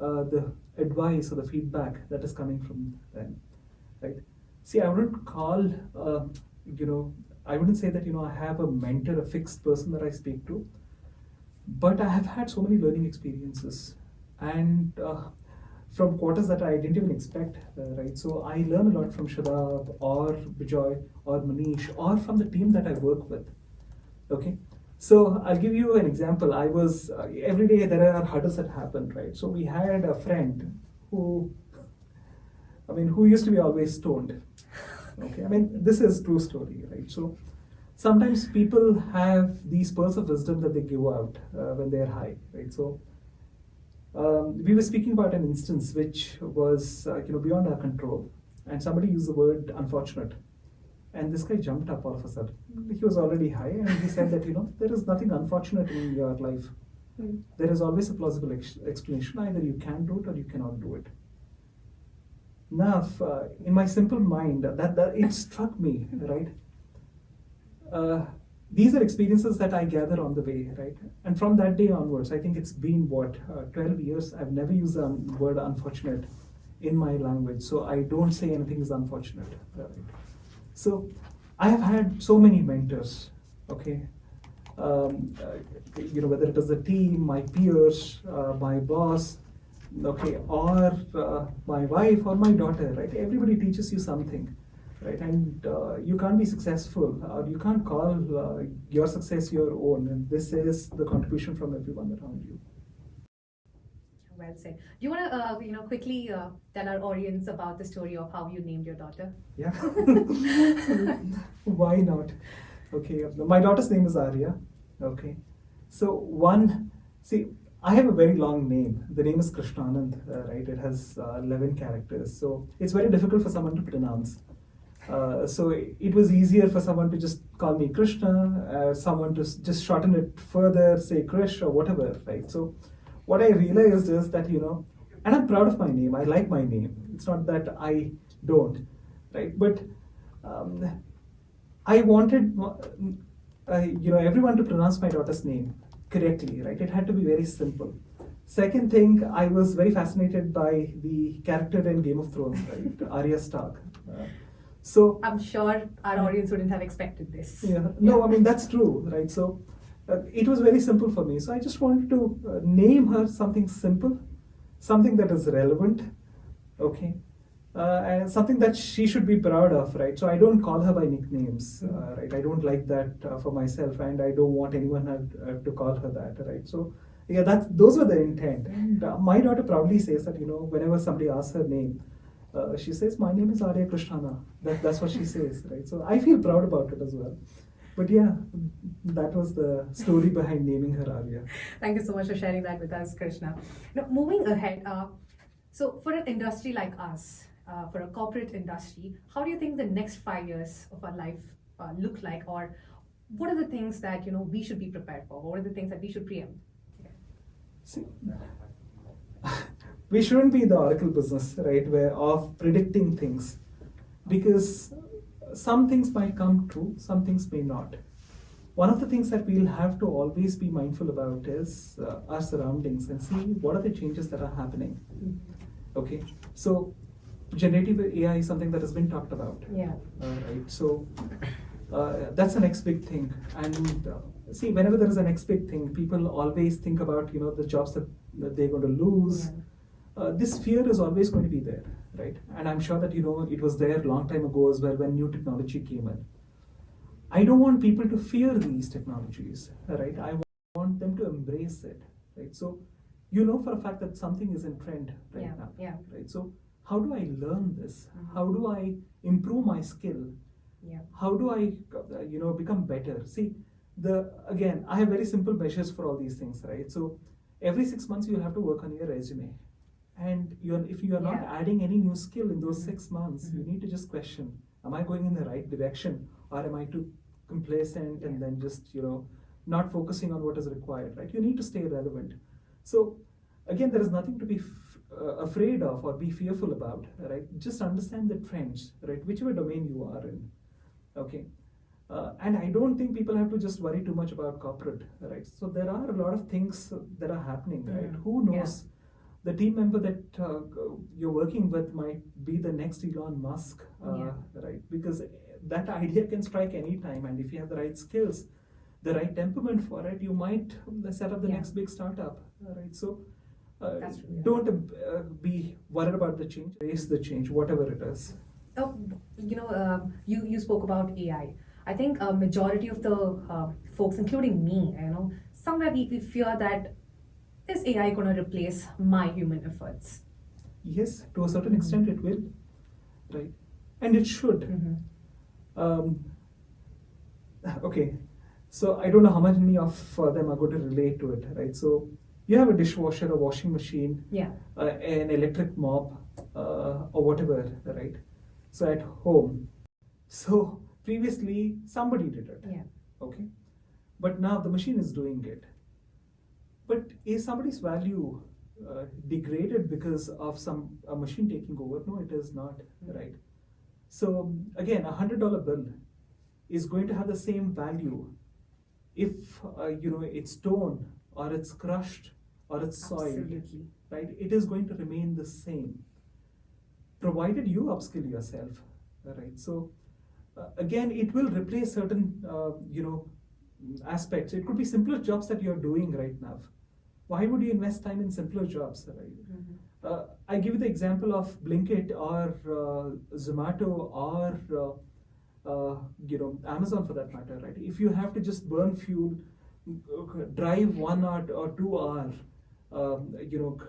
[SPEAKER 2] the advice or the feedback that is coming from them. Right? See, I wouldn't call, I wouldn't say that, I have a mentor, a fixed person that I speak to, but I have had so many learning experiences, and from quarters that I didn't even expect, right? So I learn a lot from Shadab or Bijoy or Manish or from the team that I work with, okay? So I'll give you an example. I was, every day there are hurdles that happen, right? So we had a friend who used to be always stoned. Okay, this is true story, right? So sometimes people have these pearls of wisdom that they give out when they're high, right? So we were speaking about an instance which was, beyond our control, and somebody used the word unfortunate. And this guy jumped up all of a sudden. He was already high, and he said that, there is nothing unfortunate in your life. There is always a plausible explanation. Either you can do it or you cannot do it. Now, in my simple mind, that it struck me, right? these are experiences that I gather on the way, right? And from that day onwards, I think it's been 12 years. I've never used the word unfortunate in my language, so I don't say anything is unfortunate. Right? So I have had so many mentors, okay? Whether it is the team, my peers, my boss, okay, or my wife or my daughter, right? Everybody teaches you something, right? And you can't be successful, or you can't call your success your own. And this is the contribution from everyone around you.
[SPEAKER 1] Well said. Do you want to, quickly tell our audience about the story of how you named your daughter?
[SPEAKER 2] Yeah. Why not? Okay, my daughter's name is Arya. Okay, so I have a very long name. The name is Krishnanand, right? It has 11 characters, so it's very difficult for someone to pronounce. So it was easier for someone to just call me Krishna, someone to just shorten it further, say Krish or whatever, right? So what I realized is that, and I'm proud of my name. I like my name. It's not that I don't, right? But I wanted, everyone to pronounce my daughter's name correctly, right? It had to be very simple. Second thing, I was very fascinated by the character in Game of Thrones, right? Arya Stark. So
[SPEAKER 1] I'm sure our audience wouldn't have expected this.
[SPEAKER 2] Yeah, no, I mean that's true, right? So it was very simple for me. So I just wanted to name her something simple, something that is relevant, okay, and something that she should be proud of, right? So I don't call her by nicknames, right? I don't like that for myself, and I don't want anyone to call her that, right? So yeah, those were the intent. And my daughter proudly says that whenever somebody asks her name, she says, "My name is Arya Krishnana." That's what she says, right? So I feel proud about it as well. But yeah, that was the story behind naming her Arya.
[SPEAKER 1] Thank you so much for sharing that with us, Krishna. Now, moving ahead, so for an industry like us, for a corporate industry, how do you think the next 5 years of our life look like, or what are the things that we should be prepared for? What are the things that we should preempt?
[SPEAKER 2] See, we shouldn't be in the oracle business, right, of predicting things, because some things might come true, some things may not. One of the things that we'll have to always be mindful about is our surroundings and see what are the changes that are happening. Okay, so generative AI is something that has been talked about.
[SPEAKER 1] Yeah.
[SPEAKER 2] Right. So that's the next big thing. And see, whenever there is a next big thing, people always think about the jobs that they're going to lose. Yeah. This fear is always going to be there, right? And I'm sure that it was there a long time ago as well when new technology came in. I don't want people to fear these technologies, right? I want them to embrace it, right? So for a fact that something is in trend right now, right? So how do I learn this? How do I improve my skill?
[SPEAKER 1] Yeah.
[SPEAKER 2] How do I become better? See, again, I have very simple measures for all these things, right? So every 6 months you have to work on your resume. And if you are not adding any new skill in those 6 months, you need to just question, am I going in the right direction, or am I too complacent and then just not focusing on what is required, right? You need to stay relevant. So again, there is nothing to be afraid of or be fearful about, right? Just understand the trends, right? Whichever domain you are in, okay? And I don't think people have to just worry too much about corporate, right? So there are a lot of things that are happening, right? Who knows? Yeah. The team member that you're working with might be the next Elon Musk, right? Because that idea can strike any time, and if you have the right skills, the right temperament for it, you might set up the next big startup, right? So don't be worried about the change. Face the change, whatever it is.
[SPEAKER 1] Oh, you spoke about AI. I think a majority of the folks, including me, somewhere we fear that is AI going to replace my human efforts?
[SPEAKER 2] Yes, to a certain extent it will, right? And it should. Okay, so I don't know how many of them are going to relate to it, right? So you have a dishwasher, a washing machine, an electric mop, or whatever, right? So at home. So previously somebody did it, okay? But now the machine is doing it. But is somebody's value degraded because of a machine taking over? No, it is not, right? So again, $100 bill, is going to have the same value if it's torn or it's crushed or it's soiled.
[SPEAKER 1] Absolutely.
[SPEAKER 2] Right? It is going to remain the same, provided you upskill yourself. Right? So again, it will replace certain aspects. It could be simpler jobs that you're doing right now. Why would you invest time in simpler jobs? Right? I give you the example of Blinkit or Zomato or Amazon for that matter. Right? If you have to just burn fuel, drive 1 or 2 hours,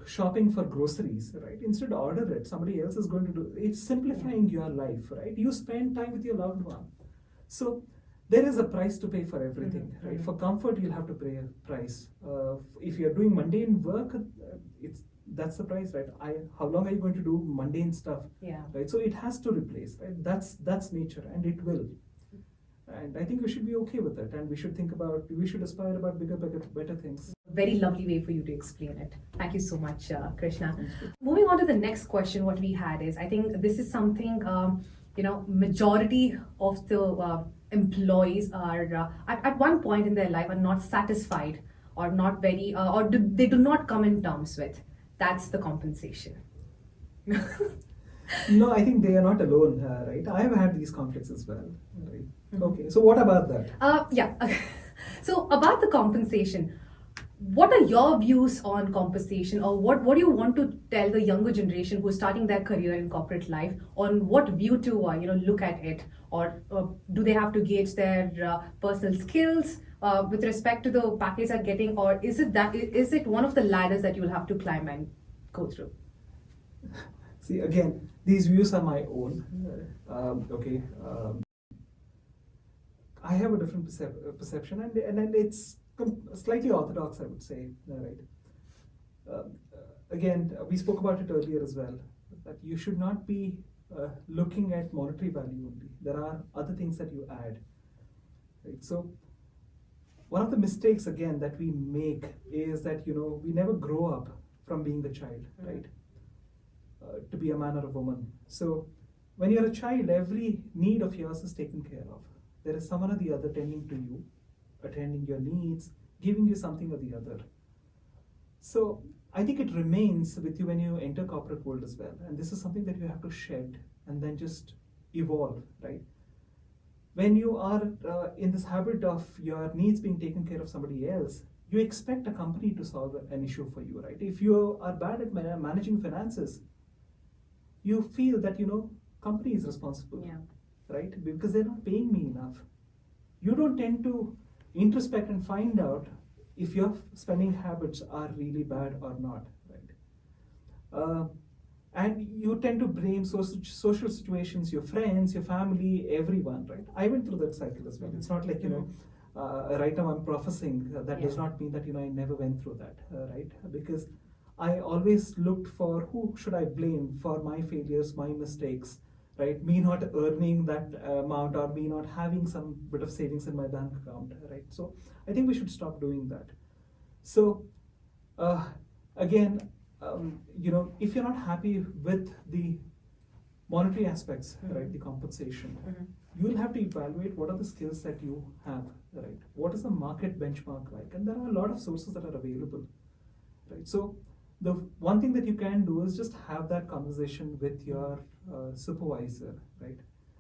[SPEAKER 2] shopping for groceries, right? Instead order it. Somebody else is going to do. It's simplifying your life, right? You spend time with your loved one. So there is a price to pay for everything, right? For comfort, you'll have to pay a price. If you're doing mundane work, that's the price, right? How long are you going to do mundane stuff?
[SPEAKER 1] Yeah.
[SPEAKER 2] Right. So it has to replace, right? That's nature, and it will. And I think we should be okay with it, and we should aspire about bigger, better things.
[SPEAKER 1] Very lovely way for you to explain it. Thank you so much, Krishna. Moving on to the next question, what we had is, I think this is something, majority of the employees are at one point in their life are not satisfied or not very, they do not come in terms with. That's the compensation.
[SPEAKER 2] No, I think they are not alone, right? I have had these conflicts as well, right? Okay, so what about that?
[SPEAKER 1] Yeah. So about the compensation, what are your views on compensation, or what do you want to tell the younger generation who is starting their career in corporate life on what view to look at it, or do they have to gauge their personal skills with respect to the package they're getting, or is it one of the ladders that you'll have to climb and go through?
[SPEAKER 2] See, again, these views are my own. Okay. I have a different perception, and it's slightly orthodox, I would say. Right. Again, we spoke about it earlier as well, that you should not be looking at monetary value only. There are other things that you add. Right. So one of the mistakes again that we make is that we never grow up from being the child, right? To be a man or a woman. So when you're a child, every need of yours is taken care of. There is someone or the other tending to you, attending your needs, giving you something or the other. So I think it remains with you when you enter corporate world as well. And this is something that you have to shed and then just evolve, right? When you are in this habit of your needs being taken care of somebody else, you expect a company to solve an issue for you, right? If you are bad at managing finances, you feel that company is responsible, right? Because they're not paying me enough. You don't tend to introspect and find out if your spending habits are really bad or not, right? And you tend to blame social situations, your friends, your family, everyone, right? I went through that cycle as well. It's not like right now I'm professing. That does not mean that I never went through that, right? Because I always looked for who should I blame for my failures, my mistakes, right? Me not earning that amount, or me not having some bit of savings in my bank account, right? So I think we should stop doing that. So again, if you're not happy with the monetary aspects, right, the compensation, you will have to evaluate what are the skills that you have, right? What is the market benchmark like? And there are a lot of sources that are available, right? So the one thing that you can do is just have that conversation with your supervisor, right?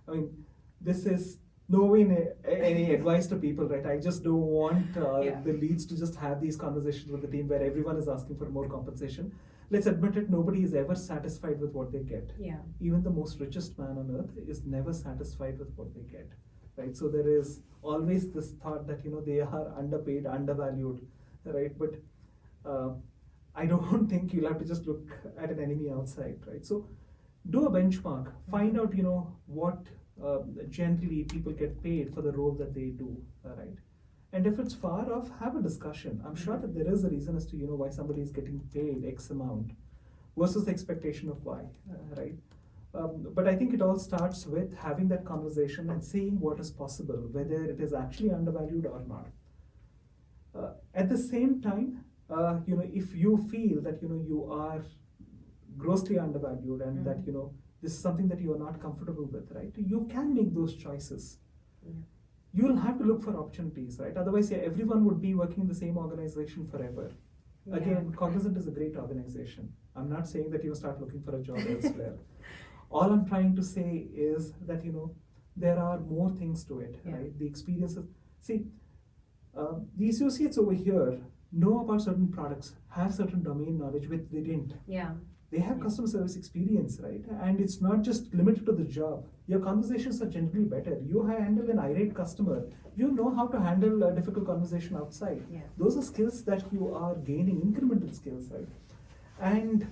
[SPEAKER 2] I mean, this is no way any advice to people, right? I just don't want the leads to just have these conversations with the team where everyone is asking for more compensation. Let's admit it, nobody is ever satisfied with what they get.
[SPEAKER 1] Yeah.
[SPEAKER 2] Even the most richest man on earth is never satisfied with what they get, right? So there is always this thought that they are underpaid, undervalued, right? But I don't think you'll have to just look at an enemy outside, right? So do a benchmark, find out what generally people get paid for the role that they do, right? And if it's far off, have a discussion. I'm sure that there is a reason as to why somebody is getting paid X amount versus the expectation of Y, right? But I think it all starts with having that conversation and seeing what is possible, whether it is actually undervalued or not. At the same time, if you feel that you are grossly undervalued and that this is something that you are not comfortable with, right? You can make those choices. you'll have to look for opportunities, right? Otherwise, yeah, everyone would be working in the same organization forever. Again, Cognizant is a great organization. I'm not saying that you start looking for a job elsewhere. All I'm trying to say is that there are more things to it, right? The experiences. See, the associates over here know about certain products, have certain domain knowledge which they didn't.
[SPEAKER 1] Yeah.
[SPEAKER 2] They have customer service experience, right? And it's not just limited to the job. Your conversations are generally better. You handle an irate customer. You know how to handle a difficult conversation outside.
[SPEAKER 1] Yeah.
[SPEAKER 2] Those are skills that you are gaining, incremental skills, right? And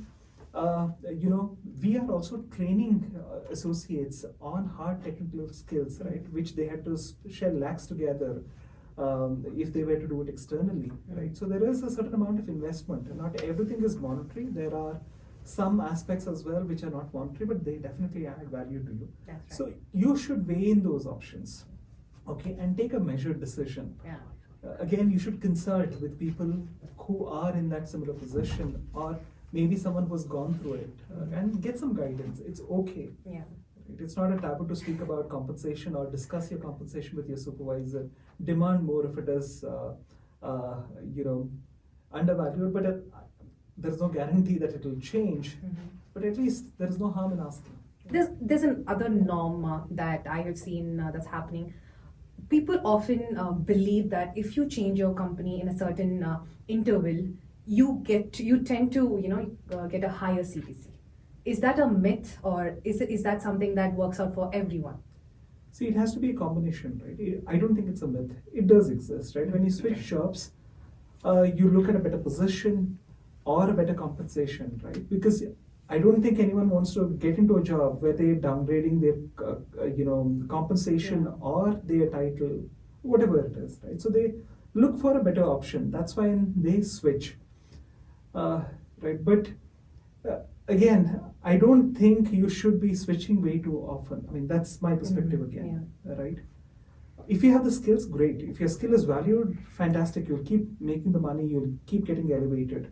[SPEAKER 2] we are also training associates on hard technical skills, right? Which they had to shell lakhs together if they were to do it externally, right? So there is a certain amount of investment. Not everything is monetary. There are some aspects as well which are not monetary, but they definitely add value to you.
[SPEAKER 1] That's right.
[SPEAKER 2] So you should weigh in those options, okay, and take a measured decision.
[SPEAKER 1] Yeah.
[SPEAKER 2] Again, you should consult with people who are in that similar position, or maybe someone who's gone through it, and get some guidance. It's okay.
[SPEAKER 1] Yeah.
[SPEAKER 2] It's not a taboo to speak about compensation or discuss your compensation with your supervisor. Demand more if it is, undervalued, but there's no guarantee that it will change. But at least there is no harm in asking.
[SPEAKER 1] There's another norm that I have seen that's happening. People often believe that if you change your company in a certain interval, you tend to get a higher CTC. Is that a myth, or is that something that works out for everyone?
[SPEAKER 2] See, it has to be a combination, right? I don't think it's a myth. It does exist, right? When you switch jobs, you look at a better position or a better compensation, right? Because I don't think anyone wants to get into a job where they're downgrading their, compensation or their title, whatever it is, right? So they look for a better option. That's why they switch, right? But again, I don't think you should be switching way too often. I mean, that's my perspective again, right? If you have the skills, great. If your skill is valued, fantastic. You'll keep making the money. You'll keep getting elevated,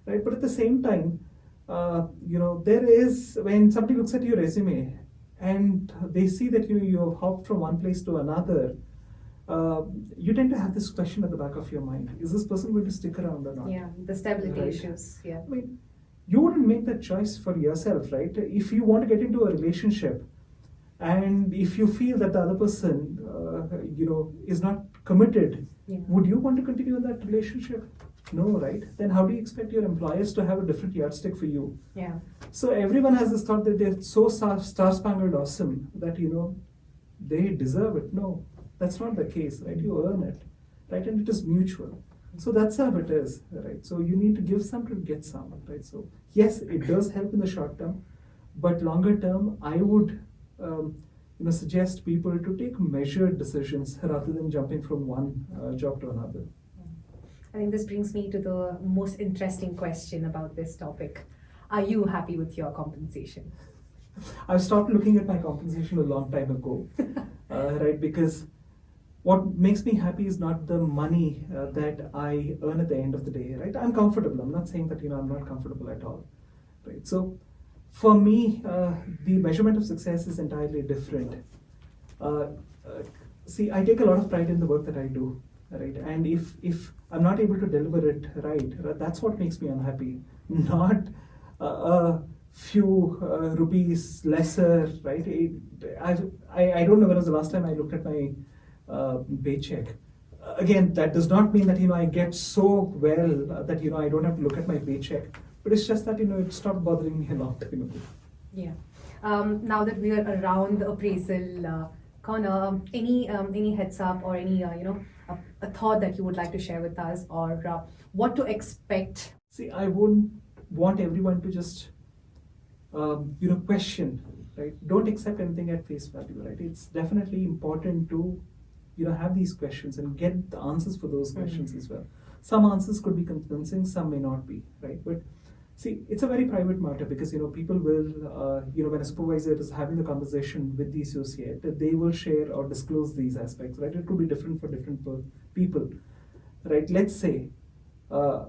[SPEAKER 2] right? But at the same time, there is, when somebody looks at your resume and they see that you have hopped from one place to another, you tend to have this question at the back of your mind: is this person going to stick around or not?
[SPEAKER 1] Yeah, the stability
[SPEAKER 2] Right.
[SPEAKER 1] issues. Yeah.
[SPEAKER 2] I mean, you wouldn't make that choice for yourself, right? If you want to get into a relationship, and if you feel that the other person, is not committed, would you want to continue in that relationship? No, right? Then how do you expect your employers to have a different yardstick for you?
[SPEAKER 1] Yeah.
[SPEAKER 2] So everyone has this thought that they're so star-spangled awesome that, they deserve it. No, that's not the case, right? You earn it, right? And it is mutual. So that's how it is, right? So you need to give some to get some, right? So yes, it does help in the short term, but longer term, I would suggest people to take measured decisions rather than jumping from one job to another.
[SPEAKER 1] I think this brings me to the most interesting question about this topic. Are you happy with your compensation?
[SPEAKER 2] I've stopped looking at my compensation a long time ago, right? Because what makes me happy is not the money that I earn at the end of the day, right? I'm comfortable. I'm not saying that I'm not comfortable at all, right? So for me, the measurement of success is entirely different. See, I take a lot of pride in the work that I do, right? And if I'm not able to deliver it right, that's what makes me unhappy, not a few rupees lesser, right? I don't know when was the last time I looked at my paycheck. Again, that does not mean that I get so well that I don't have to look at my paycheck. But it's just that it stopped bothering me a lot.
[SPEAKER 1] Yeah. Now that we are around the appraisal corner, any heads up or any a thought that you would like to share with us, or what to expect?
[SPEAKER 2] See, I wouldn't want everyone to just question, right? Don't accept anything at face value, right? It's definitely important to have these questions and get the answers for those questions as well. Some answers could be convincing, some may not be, right? But see, it's a very private matter because people will, when a supervisor is having the conversation with the associate, they will share or disclose these aspects, right? It could be different for different people, right? Let's say a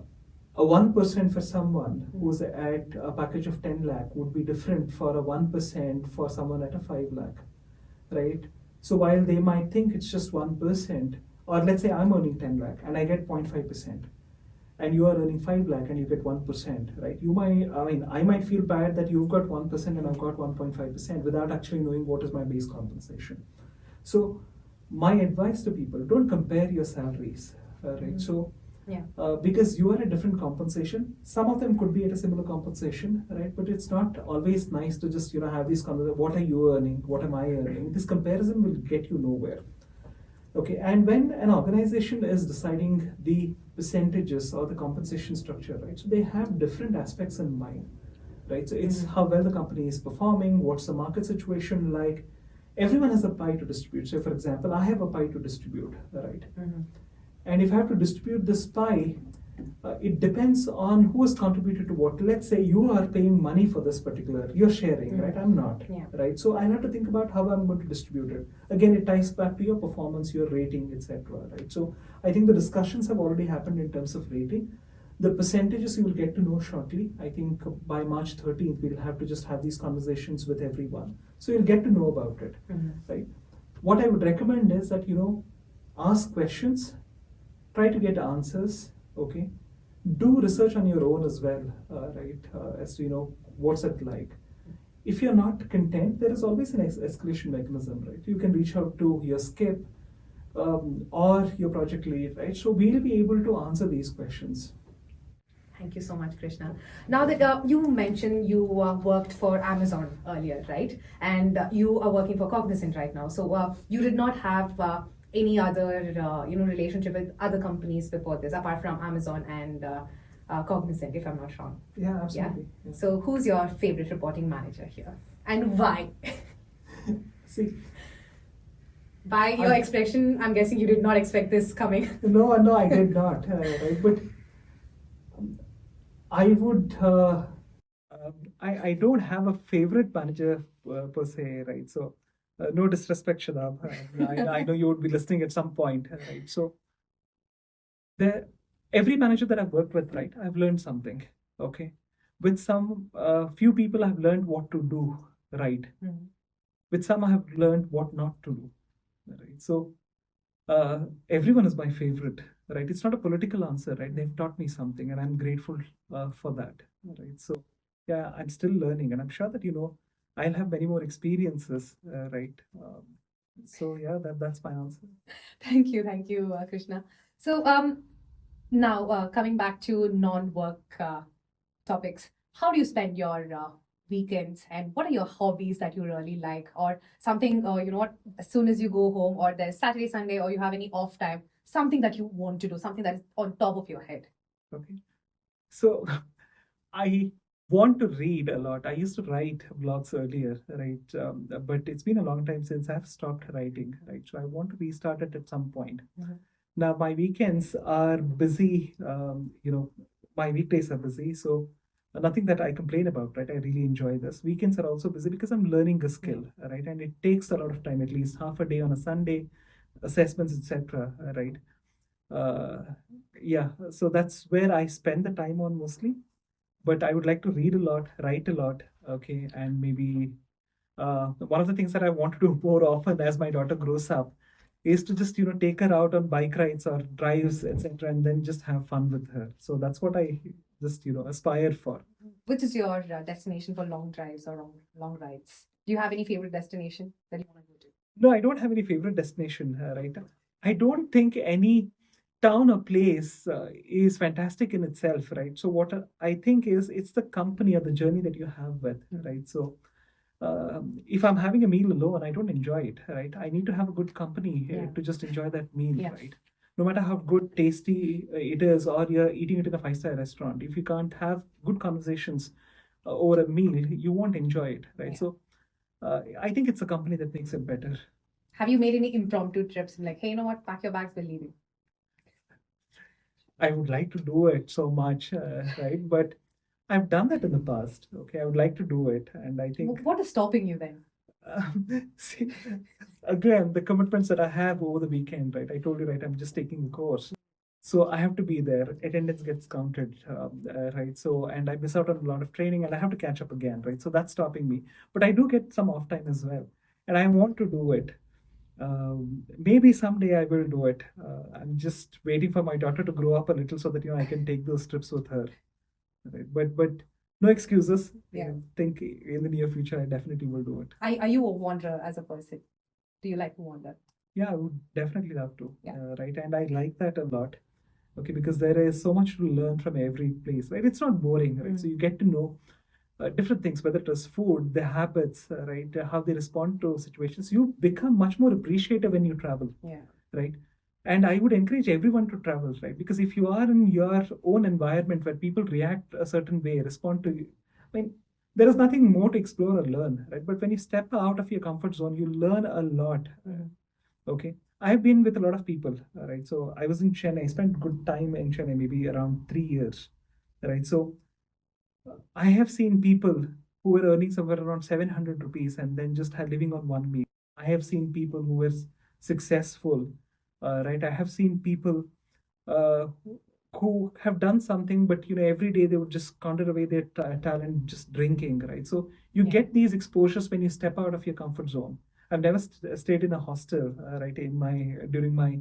[SPEAKER 2] 1% for someone who's at a package of 10 lakh would be different for a 1% for someone at a 5 lakh, right? So while they might think it's just 1%, or let's say I'm earning 10 lakh and I get 0.5%, and you are earning 5 lakh and you get 1%, right? I might feel bad that you've got 1% and I've got 1.5% without actually knowing what is my base compensation. So my advice to people, don't compare your salaries, right?
[SPEAKER 1] Mhm.
[SPEAKER 2] So
[SPEAKER 1] Yeah.
[SPEAKER 2] because you are at different compensation, some of them could be at a similar compensation, right? But it's not always nice to just have these conversations. What are you earning? What am I earning? This comparison will get you nowhere. Okay, and when an organization is deciding the percentages or the compensation structure, right? So they have different aspects in mind, right? So it's how well the company is performing, what's the market situation like. Everyone has a pie to distribute. So, for example, I have a pie to distribute, right? And if I have to distribute this pie, it depends on who has contributed to what. Let's say you are paying money for this particular, you're sharing, right? I'm not,
[SPEAKER 1] Yeah.
[SPEAKER 2] right? So I have to think about how I'm going to distribute it. Again, it ties back to your performance, your rating, etc. Right? So I think the discussions have already happened in terms of rating. The percentages you will get to know shortly. I think by March 13th, we'll have to just have these conversations with everyone. So you'll get to know about it, right? What I would recommend is that, ask questions, try to get answers, okay? Do research on your own as well, right? As to, what's it like. If you're not content, there is always an escalation mechanism, right? You can reach out to your skip or your project lead, right? So we'll be able to answer these questions.
[SPEAKER 1] Thank you so much, Krishna. Now that you mentioned you worked for Amazon earlier, right? And you are working for Cognizant right now. So you did not have any other, relationship with other companies before this, apart from Amazon and Cognizant, if I'm not wrong.
[SPEAKER 2] Yeah, absolutely.
[SPEAKER 1] Yeah? So who's your favorite reporting manager here, and why?
[SPEAKER 2] See,
[SPEAKER 1] By your expression, I'm guessing you did not expect this coming.
[SPEAKER 2] no, I did not, right? But I would. I don't have a favorite manager per se, right? So, no disrespect, Shadab. I know you would be listening at some point, right? So, there, every manager that I've worked with, right, I've learned something. Okay, with some few people, I've learned what to do, right? With some, I have learned what not to do, right? So, everyone is my favorite, right? It's not a political answer, right? They've taught me something, and I'm grateful for that, right? So, yeah, I'm still learning, and I'm sure that I'll have many more experiences, right? So, yeah, that's my answer.
[SPEAKER 1] Thank you, Krishna. So now coming back to non-work topics, how do you spend your weekends, and what are your hobbies that you really like, or something what, as soon as you go home, or there's Saturday, Sunday, or you have any off time, something that you want to do, something that is on top of your head?
[SPEAKER 2] Okay. So I want to read a lot. I used to write blogs earlier, right? But it's been a long time since I've stopped writing, right? So I want to restart it at some point. Now my weekends are busy. My weekdays are busy, so nothing that I complain about, right? I really enjoy this. Weekends are also busy because I'm learning a skill, right? And it takes a lot of time, at least half a day on a Sunday, assessments, etc., right? Yeah, so that's where I spend the time on mostly. But I would like to read a lot, write a lot, okay, and maybe one of the things that I want to do more often as my daughter grows up is to just take her out on bike rides or drives, etc., and then just have fun with her. So that's what I just aspire for.
[SPEAKER 1] Which is your destination for long drives or long rides? Do you have any favorite destination that you want to go to?
[SPEAKER 2] No, I don't have any favorite destination, right? I don't think any town or place is fantastic in itself, right? So what I think is it's the company or the journey that you have with, right? So if I'm having a meal alone, I don't enjoy it, right? I need to have a good company to just enjoy that meal, right? No matter how good, tasty it is, or you're eating it in a 5-star restaurant, if you can't have good conversations over a meal, you won't enjoy it, right? So I think it's a company that makes it better.
[SPEAKER 1] Have you made any impromptu trips? Like, hey, you know what? Pack your bags, we're leaving.
[SPEAKER 2] I would like to do it so much, right? But I've done that in the past. Okay, I would like to do it, and I think.
[SPEAKER 1] What is stopping you then?
[SPEAKER 2] See, again, the commitments that I have over the weekend, right? I told you, right? I'm just taking the course, so I have to be there. Attendance gets counted, right? So, and I miss out on a lot of training, and I have to catch up again, right? So that's stopping me. But I do get some off time as well, and I want to do it. Maybe someday I will do it. I'm just waiting for my daughter to grow up a little so that I can take those trips with her. Right? But no excuses.
[SPEAKER 1] Yeah.
[SPEAKER 2] I think in the near future I definitely will do it.
[SPEAKER 1] Are you a wanderer as a person? Do you like to wander?
[SPEAKER 2] Yeah, I would definitely love to.
[SPEAKER 1] Yeah.
[SPEAKER 2] Right, and I like that a lot. Okay, because there is so much to learn from every place. Right, it's not boring. Right, so you get to know different things, whether it is food, their habits, right, how they respond to situations. You become much more appreciative when you travel.
[SPEAKER 1] Yeah.
[SPEAKER 2] Right, and I would encourage everyone to travel, right, because if you are in your own environment where people react a certain way, respond to you, I mean, there is nothing more to explore or learn, right? But when you step out of your comfort zone, you learn a lot. Okay, I've been with a lot of people, right? So I was in Chennai. I spent good time in Chennai, maybe around 3 years, right? So I have seen people who were earning somewhere around 700 rupees and then just had living on one meal. I have seen people who were successful, right? I have seen people uh, who have done something, but every day they would just squander away their talent just drinking, right? So you get these exposures when you step out of your comfort zone. I've never stayed in a hostel, right? During my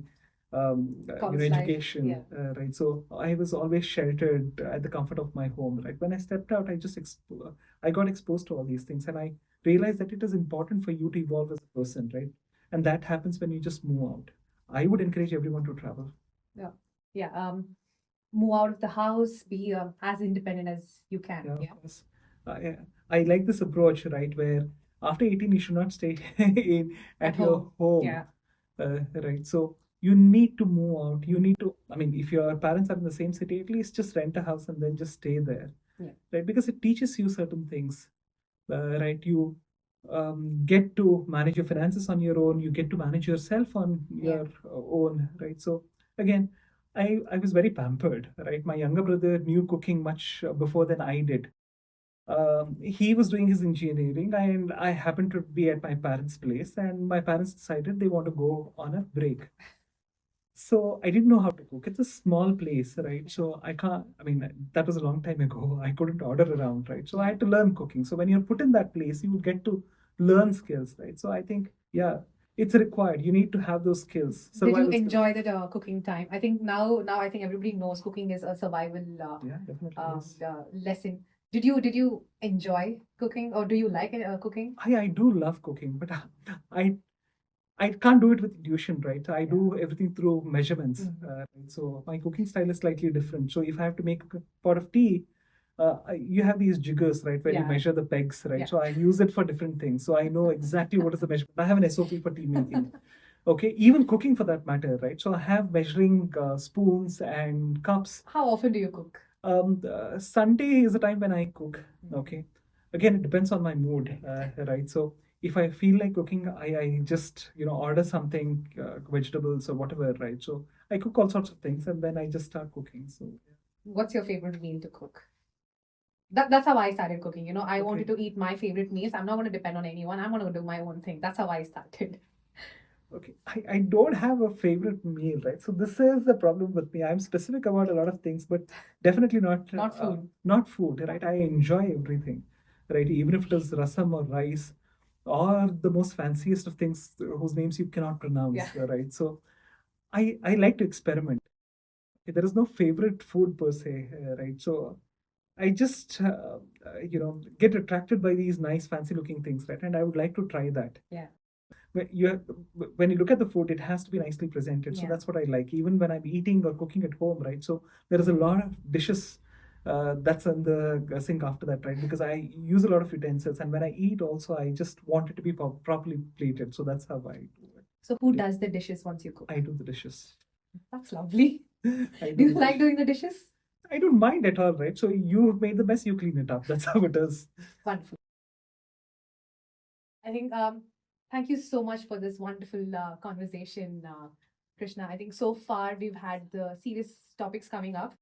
[SPEAKER 1] College life,
[SPEAKER 2] education, right? So I was always sheltered at the comfort of my home, right? When I stepped out, I got exposed to all these things, and I realized that it is important for you to evolve as a person, right? And that happens when you just move out. I would encourage everyone to travel.
[SPEAKER 1] Yeah. Move out of the house, be as independent as you can.
[SPEAKER 2] Yeah, of course. I like this approach, right? Where after 18, you should not stay at your home.
[SPEAKER 1] Yeah.
[SPEAKER 2] Right. So you need to move out. You need to, I mean, if your parents are in the same city, at least just rent a house and then just stay there.
[SPEAKER 1] Yeah.
[SPEAKER 2] Right. Because it teaches you certain things. Right. You get to manage your finances on your own. You get to manage yourself on your own. Right. So again, I was very pampered, right? My younger brother knew cooking much before than I did. He was doing his engineering, and I happened to be at my parents' place, and my parents decided they want to go on a break. So I didn't know how to cook. It's a small place, right? So I can't, I mean, that was a long time ago. I couldn't order around, right? So I had to learn cooking. So when you're put in that place, you get to learn skills, right? So I think, yeah, it's required. You need to have those skills.
[SPEAKER 1] Did you enjoy the cooking time? I think now I think everybody knows cooking is a survival
[SPEAKER 2] Yeah, definitely
[SPEAKER 1] lesson. Did you enjoy cooking, or do you like cooking?
[SPEAKER 2] I do love cooking, but I can't do it with intuition, right? I do everything through measurements. So my cooking style is slightly different. So if I have to make a pot of tea, you have these jiggers, right, where you measure the pegs, right?
[SPEAKER 1] Yeah.
[SPEAKER 2] So I use it for different things. So I know exactly what is the measurement. I have an SOP for tea making. Okay, even cooking for that matter, right? So I have measuring spoons and cups.
[SPEAKER 1] How often do you cook?
[SPEAKER 2] Sunday is the time when I cook. Okay, again, it depends on my mood, right? So if I feel like cooking, I just order something, vegetables or whatever, right? So I cook all sorts of things and then I just start cooking. So
[SPEAKER 1] what's your favorite meal to cook? That's how I started cooking. I wanted to eat my favorite meals. I'm not going to depend on anyone. I'm going to do my own thing. That's how I started.
[SPEAKER 2] Okay, I don't have a favorite meal, right? So this is the problem with me. I'm specific about a lot of things, but definitely not
[SPEAKER 1] food.
[SPEAKER 2] Not food, right? I enjoy everything, right? Even if it is rasam or rice or the most fanciest of things whose names you cannot pronounce, right? So I like to experiment. There is no favorite food per se, right? So I just get attracted by these nice fancy looking things, right? And I would like to try that.
[SPEAKER 1] Yeah.
[SPEAKER 2] When you look at the food, it has to be nicely presented. So that's what I like, even when I'm eating or cooking at home, right? So there is a lot of dishes that's in the sink after that, right? Because I use a lot of utensils, and when I eat also, I just want it to be properly plated. So that's how I do it.
[SPEAKER 1] So who does the dishes once you cook?
[SPEAKER 2] I do the dishes.
[SPEAKER 1] That's lovely. Do you like doing the dishes?
[SPEAKER 2] I don't mind at all, right? So you've made the mess, you clean it up. That's how it is.
[SPEAKER 1] Wonderful. I think thank you so much for this wonderful conversation, Krishna. I think so far we've had the serious topics coming up.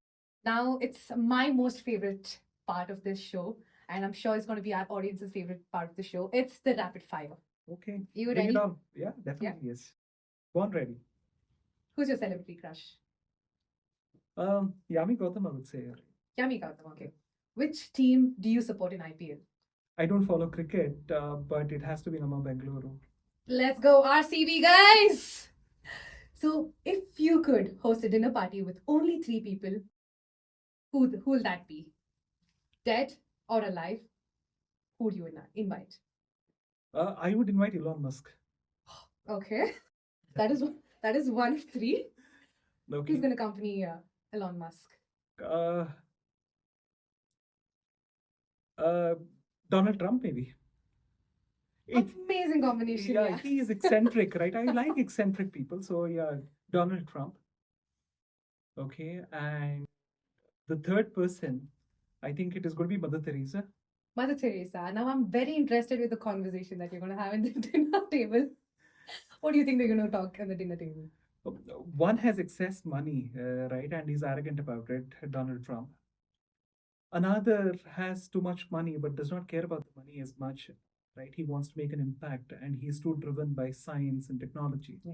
[SPEAKER 1] Now it's my most favorite part of this show, and I'm sure it's going to be our audience's favorite part of the show. It's the rapid fire.
[SPEAKER 2] Okay.
[SPEAKER 1] You
[SPEAKER 2] Bring
[SPEAKER 1] ready?
[SPEAKER 2] it on. Yeah, definitely, yes. Born ready.
[SPEAKER 1] Who's your celebrity crush?
[SPEAKER 2] Yami Gautam, I would say.
[SPEAKER 1] Yami Gautam, okay. Which team do you support in IPL?
[SPEAKER 2] I don't follow cricket, but it has to be Nama Bengaluru.
[SPEAKER 1] Let's go, RCB, guys! So, if you could host a dinner party with only three people, who'll that be? Dead or alive? Who'd you invite?
[SPEAKER 2] I would invite Elon Musk.
[SPEAKER 1] Okay, that is that is one of three. Who's
[SPEAKER 2] Okay.
[SPEAKER 1] going to accompany Elon Musk?
[SPEAKER 2] Uh, Donald Trump, maybe. It,
[SPEAKER 1] Amazing combination.
[SPEAKER 2] yeah, he is eccentric, right? I like eccentric people. So, yeah, Donald Trump. Okay. And the third person, I think it is going to be Mother Teresa.
[SPEAKER 1] Mother Teresa. Now I'm very interested with the conversation that you're going to have in the dinner table. What do you think they're going to talk at the dinner table?
[SPEAKER 2] One has excess money, right? And he's arrogant about it, Donald Trump. Another has too much money but does not care about the money as much, right? He wants to make an impact and he's too driven by science and technology.
[SPEAKER 1] Yeah.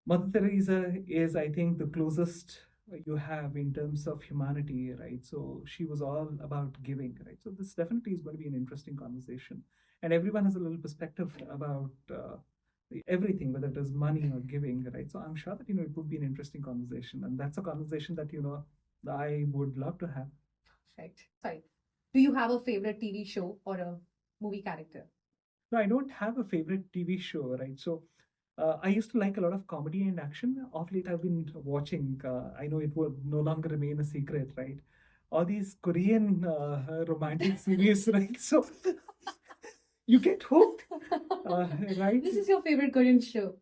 [SPEAKER 2] Mother Teresa is, I think, the closest you have in terms of humanity, right? So she was all about giving, right? So this definitely is going to be an interesting conversation. And everyone has a little perspective about everything, whether it is money or giving, right? So I'm sure that, it would be an interesting conversation. And that's a conversation that, I would love to have.
[SPEAKER 1] Perfect. Sorry. Do you have a favorite TV show or a movie character?
[SPEAKER 2] No, I don't have a favorite TV show, right? So I used to like a lot of comedy and action. Of late, I've been watching, I know it will no longer remain a secret, right? All these Korean romantic series, right? So you get hooked, right?
[SPEAKER 1] This is your favorite Korean show.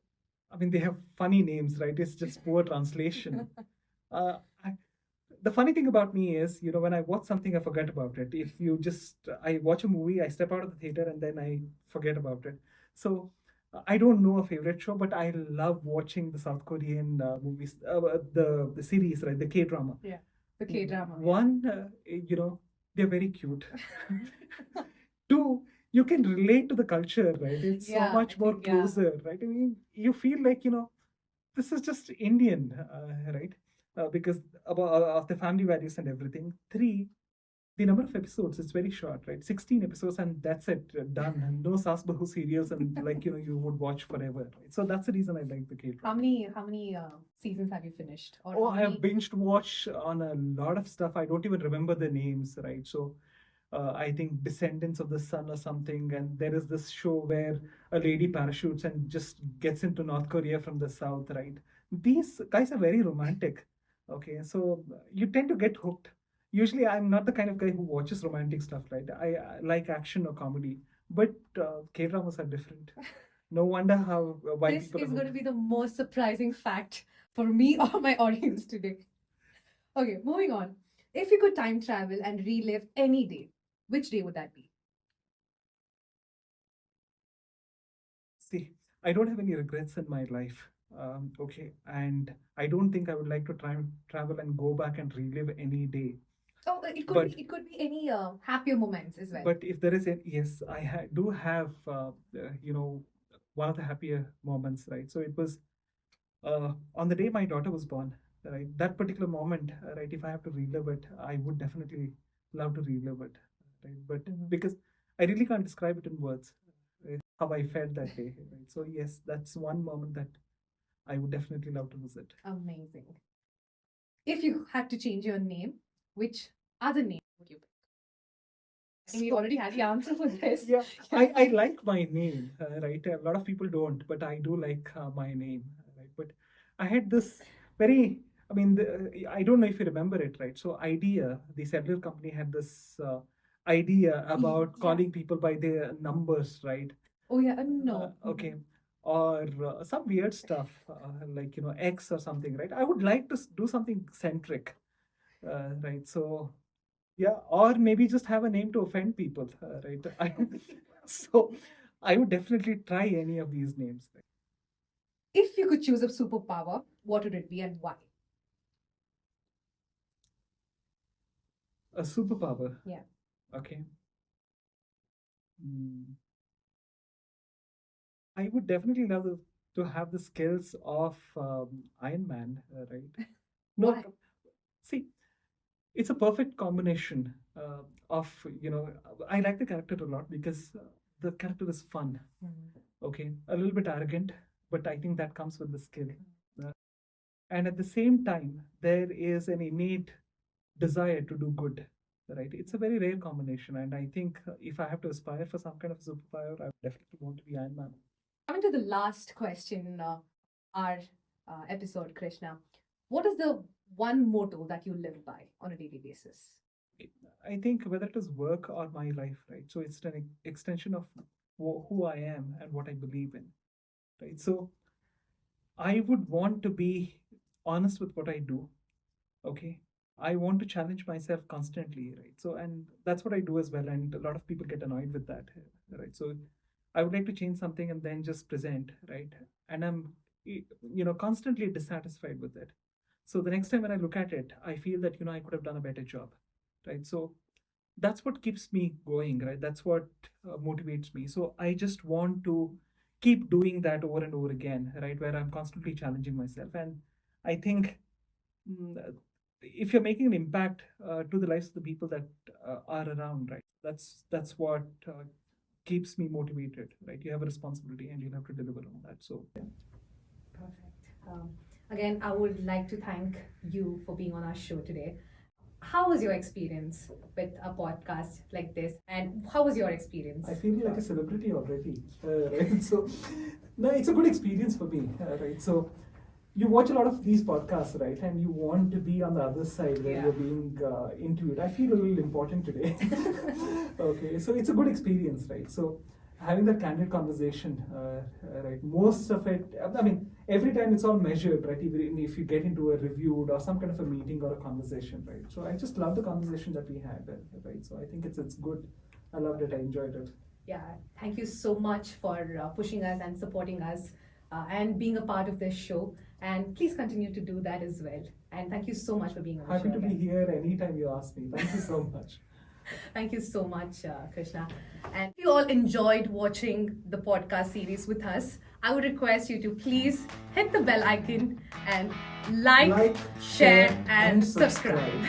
[SPEAKER 2] I mean, they have funny names, right? It's just poor translation. Uh, the funny thing about me is, when I watch something, I forget about it. If you just, I watch a movie, I step out of the theater and then I forget about it. So I don't know a favorite show, but I love watching the South Korean movies, the series, right? The K drama.
[SPEAKER 1] Yeah, the K drama.
[SPEAKER 2] One, they're very cute. Two, you can relate to the culture, right? It's so much more closer, right? I mean, you feel like, this is just Indian, right? Because of the family values and everything. Three, the number of episodes is very short, right? 16 episodes and that's it, done. And no Saas Bahu serials and you would watch forever. Right? So that's the reason I like the K-drama.
[SPEAKER 1] How many seasons have you finished?
[SPEAKER 2] Or I have binged watched on a lot of stuff. I don't even remember the names, right? So I think Descendants of the Sun or something. And there is this show where a lady parachutes and just gets into North Korea from the south, right? These guys are very romantic. Okay, so you tend to get hooked. Usually, I'm not the kind of guy who watches romantic stuff, right? I like action or comedy, but K dramas are different. No wonder why
[SPEAKER 1] this
[SPEAKER 2] people
[SPEAKER 1] is going to be the most surprising fact for me or my audience today. Okay, moving on. If you could time travel and relive any day, which day would that be?
[SPEAKER 2] See, I don't have any regrets in my life. Okay, and I don't think I would like to try and travel and go back and relive any day.
[SPEAKER 1] Oh, it could be any happier moments as well.
[SPEAKER 2] But if there is a yes, I do have one of the happier moments, right? So it was on the day my daughter was born, right? That particular moment, right? If I have to relive it, I would definitely love to relive it, right? But because I really can't describe it in words, right? How I felt that day, right? So yes, that's one moment that I would definitely love to visit.
[SPEAKER 1] Amazing. If you had to change your name, which other name would you pick? And we already had the answer for this.
[SPEAKER 2] Yeah, I like my name, right? A lot of people don't, but I do like my name, right? But I had this very, I mean, I don't know if you remember it, right? So Idea, the cellular company, had this idea about calling people by their numbers, right?
[SPEAKER 1] Oh yeah, no.
[SPEAKER 2] Okay. Or some weird stuff like, X or something, right? I would like to do something eccentric, right? So yeah, or maybe just have a name to offend people, right? So I would definitely try any of these names. Right?
[SPEAKER 1] If you could choose a superpower, what would it be and why?
[SPEAKER 2] A superpower.
[SPEAKER 1] Yeah.
[SPEAKER 2] Okay. I would definitely love to have the skills of Iron Man, right? No,
[SPEAKER 1] Why?
[SPEAKER 2] see, it's a perfect combination of, I like the character a lot because the character is fun. okay, a little bit arrogant, but I think that comes with the skill. Uh, and at the same time, there is an innate desire to do good, right? It's a very rare combination, and I think if I have to aspire for some kind of superpower, I would definitely want to be Iron Man.
[SPEAKER 1] Coming to the last question, our episode, Krishna, what is the one motto that you live by on a daily basis?
[SPEAKER 2] I think whether it is work or my life, right? So it's an extension of who I am and what I believe in, right? So I would want to be honest with what I do, okay? I want to challenge myself constantly, right? So, and that's what I do as well. And a lot of people get annoyed with that, right? So, I would like to change something and then just present, right? And I'm, constantly dissatisfied with it. So, the next time when I look at it, I feel that, I could have done a better job, right? So, that's what keeps me going, right? That's what motivates me. So, I just want to keep doing that over and over again, right? Where I'm constantly challenging myself. And I think if you're making an impact to the lives of the people that are around, right? That's what keeps me motivated, right? You have a responsibility and you have to deliver on that. So yeah.
[SPEAKER 1] Perfect. Again, I would like to thank you for being on our show today. How was your experience with a podcast like this, and how was your experience?
[SPEAKER 2] I feel like a celebrity already, right? So no, it's a good experience for me, right? So you watch a lot of these podcasts, right? And you want to be on the other side where you're being interviewed. I feel a little important today. Okay, so it's a good experience, right? So having that candid conversation, right? Most of it, I mean, every time it's all measured, right? Even if you get into a review or some kind of a meeting or a conversation, right? So I just love the conversation that we had, right? So I think it's good. I loved it. I enjoyed it.
[SPEAKER 1] Yeah, thank you so much for pushing us and supporting us and being a part of this show. And please continue to do that as well. And thank you so much for being on the show.
[SPEAKER 2] Happy to be here anytime you ask me. Thank you so much.
[SPEAKER 1] Thank you so much, Krishna. And if you all enjoyed watching the podcast series with us, I would request you to please hit the bell icon and like, share, and subscribe.